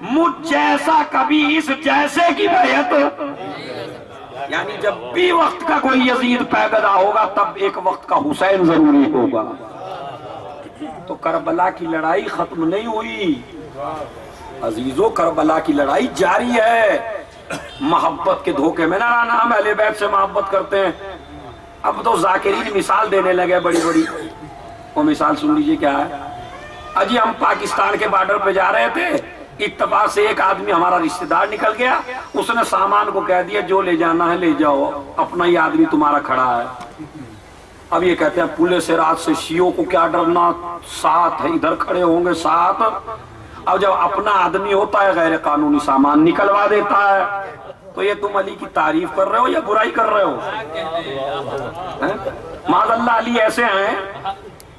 مجھ جیسا کبھی اس جیسے کی بیعت. یعنی جب بھی وقت کا کوئی یزید پیدا ہوگا تب ایک وقت کا حسین ضروری ہوگا. تو کربلا کی لڑائی ختم نہیں ہوئی عزیزو، کربلا کی لڑائی جاری ہے. محبت کے دھوکے میں نہ آنا، ہم اہل بیت سے محبت کرتے ہیں. اب تو ذاکرین مثال دینے لگے بڑی بڑی. وہ مثال سن لیجئے کیا ہے. اجی ہم پاکستان کے بارڈر پہ جا رہے تھے، اتفاق سے ایک آدمی ہمارا رشتہ دار نکل گیا، اس نے سامان کو کہہ دیا جو لے جانا ہے لے جاؤ، اپنا ہی آدمی تمہارا کھڑا ہے. اب یہ کہتے ہیں پولے سے رات سے شیعوں کو کیا ڈرنا، ساتھ ہے ادھر کھڑے ہوں گے ساتھ. اب جب اپنا آدمی ہوتا ہے غیر قانونی سامان نکلوا دیتا ہے. تو یہ تم علی کی تعریف کر رہے ہو یا برائی کر رہے ہو؟ معاذ اللہ علی ایسے ہیں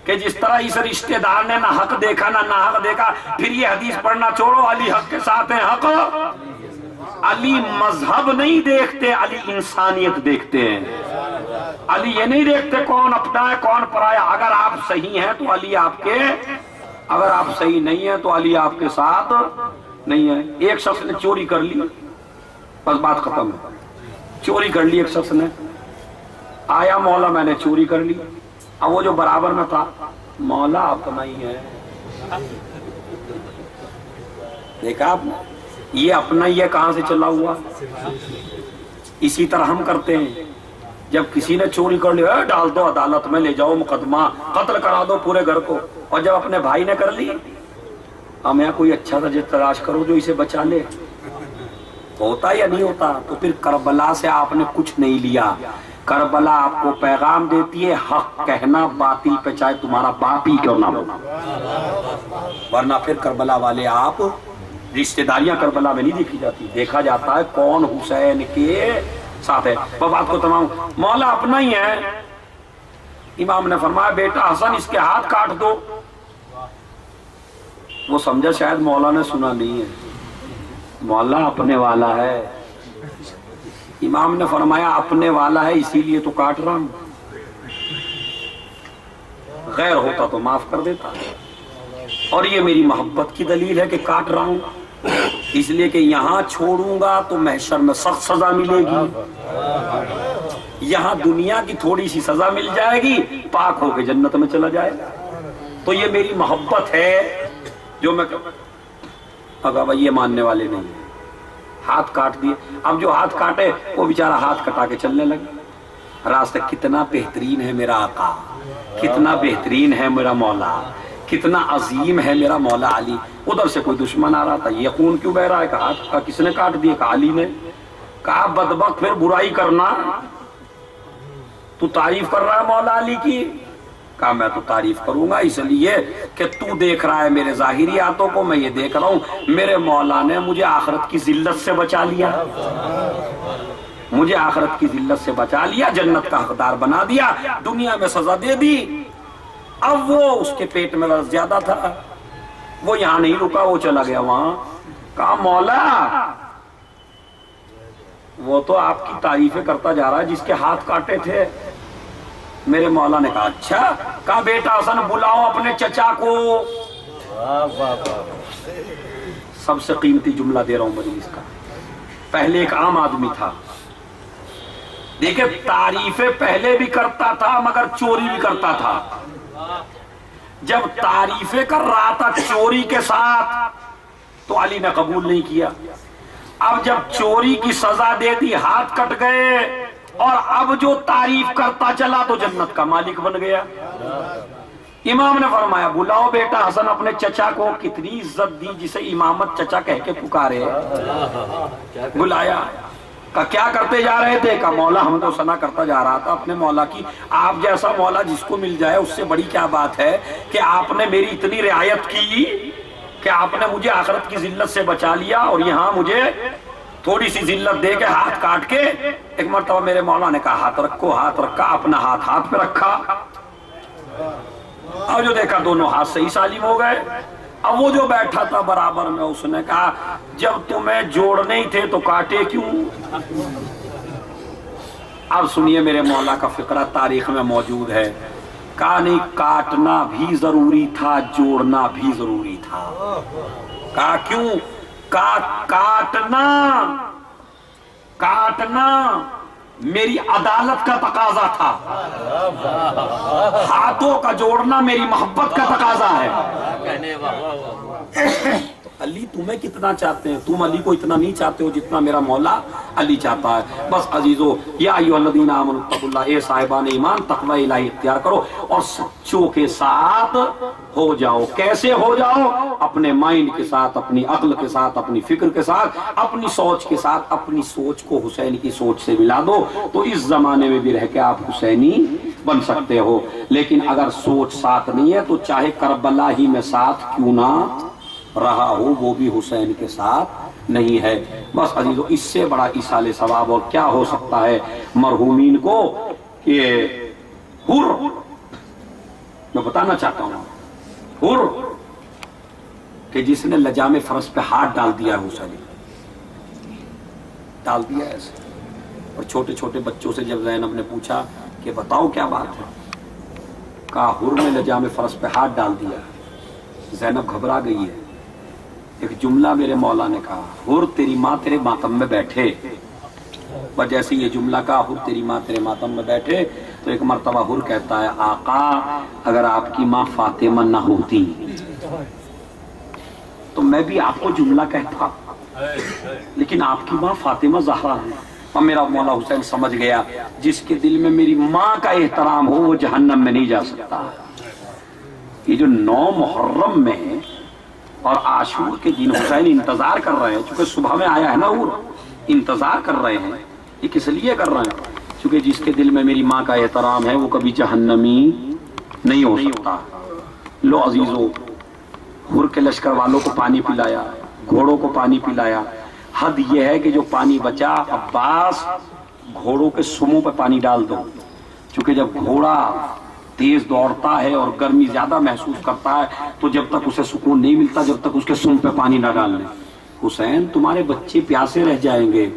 کہ جس طرح اس رشتہ دار نے نہ حق دیکھا نہ ناحق دیکھا. پھر یہ حدیث پڑھنا چھوڑو، علی حق کے ساتھ ہیں. حق علی مذہب نہیں دیکھتے، علی انسانیت دیکھتے ہیں. علی یہ نہیں دیکھتے کون اپنا ہے کون پرایا. اگر آپ صحیح ہیں تو علی آپ کے، اگر آپ صحیح نہیں ہیں تو علی آپ کے ساتھ نہیں ہے. ایک شخص نے چوری کر لی، بس بات ختم ہے. چوری کر لی ایک شخص نے، آیا مولا میں نے چوری کر لی. اب وہ جو برابر میں تھا، مولا اپنا ہی ہے. دیکھا آپ نے، یہ اپنا ہی ہے کہاں سے چلا ہوا. اسی طرح ہم کرتے ہیں. جب کسی نے چوری کر لی ڈال دو عدالت میں، لے جاؤ مقدمہ، قتل کرا دو پورے گھر کو. اور جب اپنے بھائی نے کر لی، ہم یہاں کوئی اچھا سا تلاش کرو جو اسے بچا لے. ہوتا یا نہیں ہوتا؟ تو پھر کربلا سے آپ نے کچھ نہیں لیا. کربلا آپ کو پیغام دیتی ہے حق کہنا باطل پہ چاہے تمہارا باپ ہی کیوں نہ ہو. ورنہ پھر کربلا والے آپ، رشتہ داریاں کربلا میں نہیں دیکھی جاتی، دیکھا جاتا ہے کون حسین کے ساتھ ہے. بات کو تمام مولا اپنا ہی ہے. امام نے فرمایا بیٹا حسن اس کے ہاتھ کاٹ دو. وہ سمجھا شاید مولا نے سنا نہیں ہے، مولا اپنے والا ہے. امام نے فرمایا اپنے والا ہے اسی لیے تو کاٹ رہا ہوں، غیر ہوتا تو معاف کر دیتا. اور یہ میری محبت کی دلیل ہے کہ کاٹ رہا ہوں، اس لیے کہ یہاں چھوڑوں گا تو محشر میں سخت سزا ملے گی. یہاں دنیا کی تھوڑی سی سزا مل جائے گی، پاک ہو کے جنت میں چلا جائے گا. تو یہ میری محبت ہے جو میں. اب یہ ماننے والے نہیں ہیں، ہاتھ کاٹ دیے. اب جو ہاتھ کاٹے وہ بیچارہ ہاتھ کٹا کے چلنے لگے. راستے کتنا بہترین ہے میرا آقا، کتنا بہترین ہے میرا مولا، کتنا عظیم ہے میرا مولا علی. ادھر سے کوئی دشمن آ رہا تھا، یہ خون کیوں بہ رہا ہے؟ کہا ہاتھ کا کس نے کاٹ دیا؟ کہا علی نے. کہا بدبخت پھر برائی کرنا، تو تعریف کر رہا ہے مولا علی کی. کہا میں تو تعریف کروں گا اس لیے کہ تو دیکھ رہا ہے میرے ظاہری ہاتھوں کو، میں یہ دیکھ رہا ہوں میرے مولا نے مجھے آخرت کی ذلت سے بچا لیا، مجھے آخرت کی ذلت سے بچا لیا، جنت کا حقدار بنا دیا، دنیا میں سزا دے دی. اب وہ اس کے پیٹ میں درد زیادہ تھا، وہ یہاں نہیں رکا، وہ چلا گیا وہاں. کہا مولا وہ تو آپ کی تعریفیں کرتا جا رہا ہے جس کے ہاتھ کاٹے تھے. میرے مولا نے کہا اچھا. کہا بیٹا حسن بلاؤ اپنے چچا کو. سب سے قیمتی جملہ دے رہا ہوں مجلس کا. پہلے ایک عام آدمی تھا، دیکھیں تعریفیں پہلے بھی کرتا تھا مگر چوری بھی کرتا تھا. جب تعریفیں کر رہا تھا چوری کے ساتھ تو علی نے قبول نہیں کیا. اب جب چوری کی سزا دے دی، ہاتھ کٹ گئے، اور اب جو تعریف کرتا چلا تو جنت کا مالک بن گیا۔ امام نے فرمایا بلاؤ بیٹا حسن اپنے چچا کو، کتنی عزت دی جسے امامت چچا کہہ کے پکارے۔ بلایا، کہا کیا کرتے جا رہے تھے؟ کہا مولا ہم تو ثنا کرتا جا رہا تھا اپنے مولا کی۔ آپ جیسا مولا جس کو مل جائے اس سے بڑی کیا بات ہے کہ آپ نے میری اتنی رعایت کی کہ آپ نے مجھے آخرت کی ذلت سے بچا لیا، اور یہاں مجھے تھوڑی سی ذلت دے کے ہاتھ کاٹ کے۔ ایک مرتبہ میرے مولا نے کہا ہاتھ رکھو، ہاتھ رکھا، اپنا ہاتھ پہ رکھا، اور جو دیکھا دونوں ہاتھ صحیح سالم ہو گئے۔ اب وہ جو بیٹھا تھا برابر میں، اس نے کہا جب تمہیں جوڑنے ہی تھے تو کاٹے کیوں؟ اب سنیے میرے مولا کا فقرہ تاریخ میں موجود ہے، کہا نہیں کاٹنا بھی ضروری تھا، جوڑنا بھی ضروری تھا۔ کہا کیوں؟ کاٹنا میری عدالت کا تقاضا تھا، ہاتھوں کا جوڑنا میری محبت کا تقاضا ہے۔ علی تمہیں کتنا چاہتے ہیں؟ تم علی کو اتنا نہیں چاہتے ہو جتنا میرا مولا علی چاہتا ہے۔ بس عزیزو، یا ایھا الذین آمنوا اتقوا اللہ، اے صاحبان ایمان تقوی الہی اختیار کرو اور سچوں کے ساتھ ہو جاؤ۔ کیسے ہو جاؤ؟ اپنے مائنڈ کے ساتھ، اپنی عقل کے ساتھ، اپنی فکر کے ساتھ، اپنی سوچ کے ساتھ۔ اپنی سوچ کو حسین کی سوچ سے ملا دو تو اس زمانے میں بھی رہ کے آپ حسینی بن سکتے ہو۔ لیکن اگر سوچ ساتھ نہیں ہے تو چاہے کربلا ہی میں ساتھ کیوں نہ رہا ہو، وہ بھی حسین کے ساتھ نہیں ہے۔ بس عزیزو، اس سے بڑا ایصال ثواب اور کیا ہو سکتا ہے مرحومین کو کہ حر، میں بتانا چاہتا ہوں، حر کہ جس نے لجام فرس پہ ہاتھ ڈال دیا ہے، حسین ڈال دیا ایسے۔ اور چھوٹے چھوٹے بچوں سے جب زینب نے پوچھا کہ بتاؤ کیا بات ہے، کہا حر نے لجام فرس پہ ہاتھ ڈال دیا۔ زینب گھبرا گئی ہے۔ ایک جملہ میرے مولا نے کہا، حر تیری ماں تیرے ماتم میں بیٹھے۔ اور جیسے یہ جملہ کہا حر تیری ماں تیرے ماتم میں بیٹھے، تو ایک مرتبہ حر کہتا ہے آقا اگر آپ کی ماں فاطمہ نہ ہوتی تو میں بھی آپ کو جملہ کہتا، لیکن آپ کی ماں فاطمہ زہرا ہے۔ اور میرا مولا حسین سمجھ گیا جس کے دل میں میری ماں کا احترام ہو وہ جہنم میں نہیں جا سکتا۔ یہ جو 9 محرم میں اور عاشور کے دن حسین انتظار کر رہے ہیں، چونکہ صبح میں آیا ہے نا، وہ انتظار کر رہے ہیں، یہ کس لیے کر رہے ہیں؟ چونکہ جس کے دل میں میری ماں کا احترام ہے وہ کبھی جہنمی نہیں ہو سکتا۔ لو عزیزو، حر کے لشکر والوں کو پانی پلایا، گھوڑوں کو پانی پلایا۔ حد یہ ہے کہ جو پانی بچا، عباس گھوڑوں کے سموں پہ پانی ڈال دو، چونکہ جب گھوڑا تیز دوڑتا ہے اور گرمی زیادہ محسوس کرتا ہے تو جب تک اسے سکون نہیں ملتا جب تک اس کے سم پہ پانی نہ ڈال لیں۔ حسین تمہارے بچے پیاسے رہ جائیں گے۔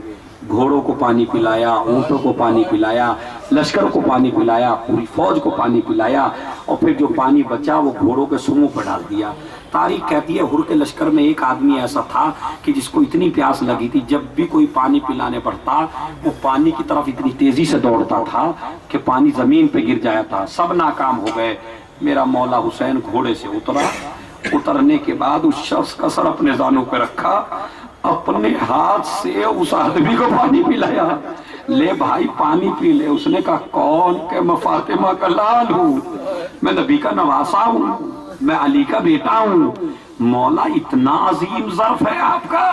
گھوڑوں کو پانی پلایا، اونٹوں کو پانی پلایا، لشکر کو پانی پلایا، پوری فوج کو پانی پلایا، اور پھر جو پانی بچا وہ گھوڑوں کے سموں پہ ڈال دیا۔ تاریخ کہتی ہے حر کے لشکر میں ایک آدمی ایسا تھا کہ جس کو اتنی پیاس لگی تھی، جب بھی کوئی پانی پلانے پڑتا وہ پانی کی طرف اتنی تیزی سے دوڑتا تھا کہ پانی زمین پہ گر جایا تھا۔ سب ناکام ہو گئے۔ میرا مولا حسین گھوڑے سے اترا، اترنے کے بعد اس شخص کا سر اپنے زانوں پہ رکھا، اپنے ہاتھ سے اس آدمی کو پانی پلایا۔ لے بھائی پانی پی لے۔ اس نے کہا کون؟ کہ میں فاطمہ کا لال ہوں، میں نبی کا نواسا ہوں، میں علی کا بیٹا ہوں۔ مولا اتنا عظیم ظرف ہے آپ کا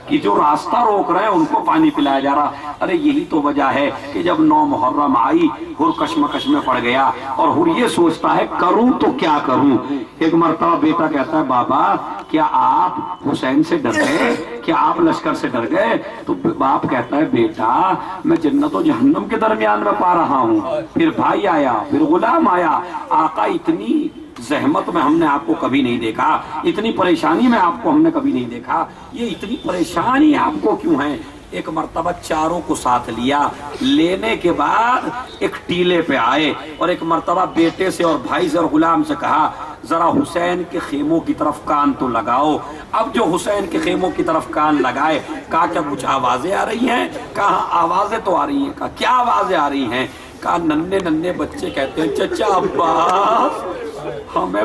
کہ جو راستہ روک رہے ہیں ان کو پانی پلایا جا رہا۔ ارے یہی تو وجہ ہے کہ جب 9 محرم آئی حر کشمکش میں پڑ گیا، اور حر یہ سوچتا ہے کروں تو کیا کروں۔ ایک مرتبہ بیٹا کہتا ہے بابا کیا آپ حسین سے ڈر گئے؟ کیا آپ لشکر سے ڈر گئے؟ تو باپ کہتا ہے بیٹا میں جنت و جہنم کے درمیان میں پا رہا ہوں۔ پھر بھائی آیا، پھر غلام آیا۔ آقا اتنی زحمت میں ہم نے آپ کو کبھی نہیں دیکھا، اتنی پریشانی میں آپ کو ہم نے کبھی نہیں دیکھا، یہ اتنی پریشانی آپ کو کیوں ہے؟ ایک مرتبہ چاروں کو ساتھ لیا، لینے کے بعد ایک ٹیلے پہ آئے، اور ایک مرتبہ بیٹے سے اور بھائی سے اور غلام سے کہا ذرا حسین کے خیموں کی طرف کان تو لگاؤ۔ اب جو حسین کے خیموں کی طرف کان لگائے، کہا کیا کچھ آوازیں آ رہی ہیں؟ کہا آوازیں تو آ رہی ہیں۔ کہا کیا آوازیں آ رہی ہیں؟ کہا ننھے ننھے بچے کہتے ہیں چچا عباس ہمیں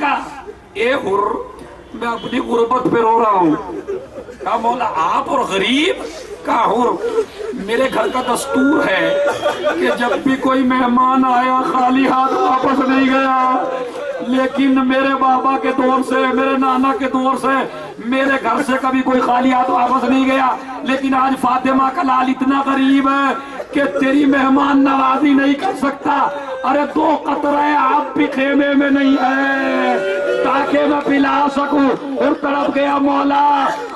کا؟ اے حر میں اپنی غربت پہ رو رہا ہوں. کہا مولا آپ اور غریب؟ کہا حر میرے گھر کا دستور ہے کہ جب بھی کوئی مہمان آیا خالی ہاتھ واپس نہیں گیا، لیکن میرے بابا کے دور سے، میرے نانا کے دور سے میرے گھر سے کبھی کوئی خالی ہاتھ واپس نہیں گیا. لیکن آج فاطمہ کا لال اتنا غریب ہے کہ تیری مہمان نوازی نہیں کر سکتا. ارے 2 قطرے آپ بھی خیمے میں نہیں ہے تاکہ میں پلا سکوں. اور تڑپ گیا مولا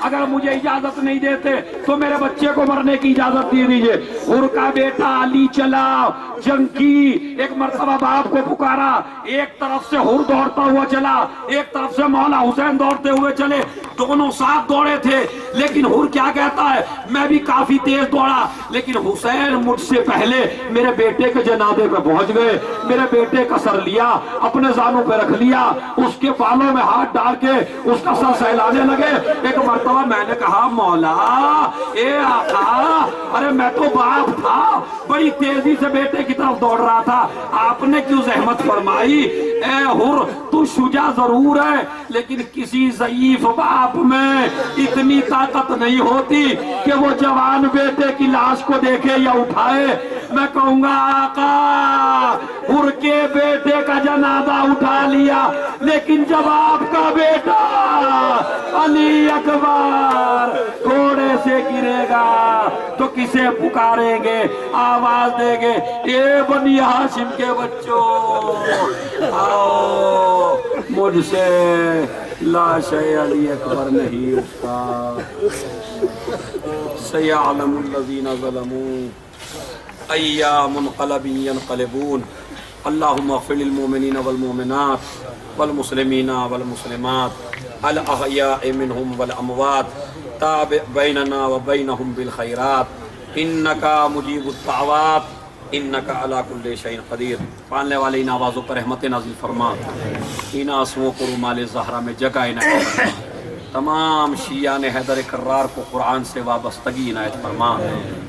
اگر مجھے اجازت نہیں دیتے تو میرے بچے کو مرنے کی اجازت دے دیجئے. حر کا بیٹا علی چلا جنگ کی، ایک مرتبہ باپ کو پکارا، ایک طرف سے حر دوڑتا ہوا چلا، ایک طرف سے مولا حسین دوڑتے ہوئے چلے، دونوں ساتھ دوڑے تھے. لیکن حر کیا کہتا ہے؟ میں بھی کافی تیز دوڑا لیکن حسین مجھ سے پہلے میرے بیٹے کے جنازے پہ پہنچ گئے. میرے بیٹے کا سر لیا، اپنے زانوں پہ رکھ لیا، اس کے بالوں میں ہاتھ ڈال کے اس کا سر سہلانے لگے. ایک مرتبہ میں نے کہا مولا اے آقا، ارے میں تو باپ تھا، بڑی تیزی سے بیٹے کی طرف دوڑ رہا تھا، آپ نے کیوں زحمت فرمائی؟ اے حر تو شجاع ضرور ہے لیکن کسی ضعیف باپ میں اتنی طاقت نہیں ہوتی کہ وہ جوان بیٹے کی لاش کو دیکھے یا اٹھائے. میں کہوں گا آقا حر کے بیٹے کا جنازہ اٹھا لیا لیکن جب آپ کا بیٹا علی اکبر گھوڑے سے گرے گا تو کسے پکاریں گے؟ آواز دیں گے اے بنی ہاشم کے بچوں آؤ، مجھ سے لاش علی اکبر نہیں اٹھتا. سیعلم الذین ظلموا ایام منقلب ینقلبون. اللہم اغفر للمؤمنین والمؤمنات والمسلمین والمسلمات الاحیاء منہم والاموات تابع بیننا وبینہم بالخیرات انکا مجیب الدعوات انکا علی کل شیء قدیر. پالنے والے ان آوازوں پر رحمت نازل فرما، ان آنسوؤں کو رومال زہرا میں جگہ عنایت فرما. تمام شیعان حیدر کرار کو قرآن سے وابستگی عنایت فرما.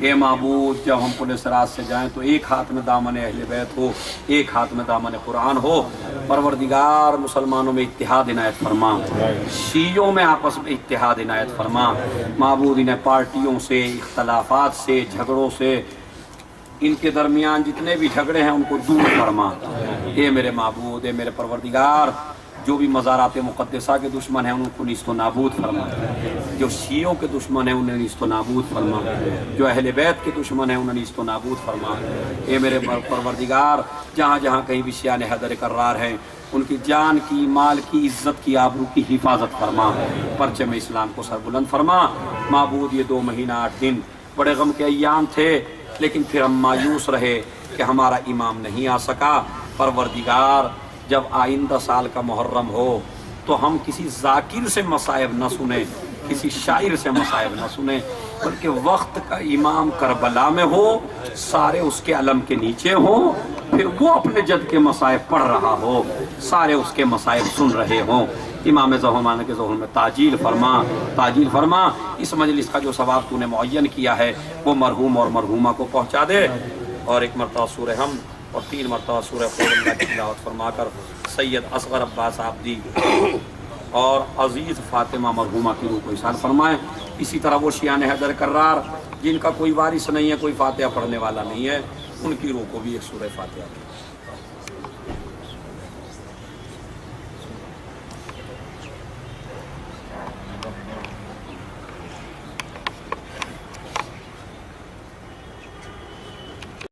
اے معبود جب ہم پولیس راز سے جائیں تو ایک ہاتھ میں دامن اہل بیت ہو، ایک ہاتھ میں دامن قرآن ہو. پروردگار مسلمانوں میں اتحاد عنایت فرما، شیعوں میں آپس میں اتحاد عنایت فرما. معبود انہیں پارٹیوں سے، اختلافات سے، جھگڑوں سے، ان کے درمیان جتنے بھی جھگڑے ہیں ان کو دور فرما. اے میرے معبود، اے میرے پروردگار، جو بھی مزارات مقدسہ کے دشمن ہیں ان کو نیست و نابود فرما، جو شیعوں کے دشمن ہیں انہیں نیست و نابود فرما، جو اہل بیت کے دشمن ہیں انہیں نیست و نابود فرما. اے میرے پروردگار، جہاں جہاں کہیں بھی شیعان حیدر کرار ہیں ان کی جان کی، مال کی، عزت کی، آبرو کی حفاظت فرما، پرچم اسلام کو سر بلند فرما. معبود یہ 2 مہینہ 8 دن بڑے غم کے ایام تھے لیکن پھر ہم مایوس رہے کہ ہمارا امام نہیں آ سکا. پروردگار جب آئندہ سال کا محرم ہو تو ہم کسی ذاکر سے مصائب نہ سنیں، کسی شاعر سے مصائب نہ سنیں، بلکہ وقت کا امام کربلا میں ہو، سارے اس کے علم کے نیچے ہوں، پھر وہ اپنے جد کے مصائب پڑھ رہا ہو، سارے اس کے مصائب سن رہے ہوں. امام ظہر کے ظہر میں تعجیل فرما، تعجیل فرما. اس مجلس کا جو ثواب تو نے معین کیا ہے وہ مرحوم اور مرحومہ کو پہنچا دے. اور 1 مرتبہ سورہ حمد اور 3 مرتبہ سورہ قول اللہ کی تلاوت فرما کر سید اصغر عباس آبدی اور عزیز فاطمہ مرحومہ کی روح کو احسان فرمائیں. اسی طرح وہ شیعان حیدر کرار جن کا کوئی وارث نہیں ہے، کوئی فاتحہ پڑھنے والا نہیں ہے، ان کی روح کو بھی ایک سورہ فاتحہ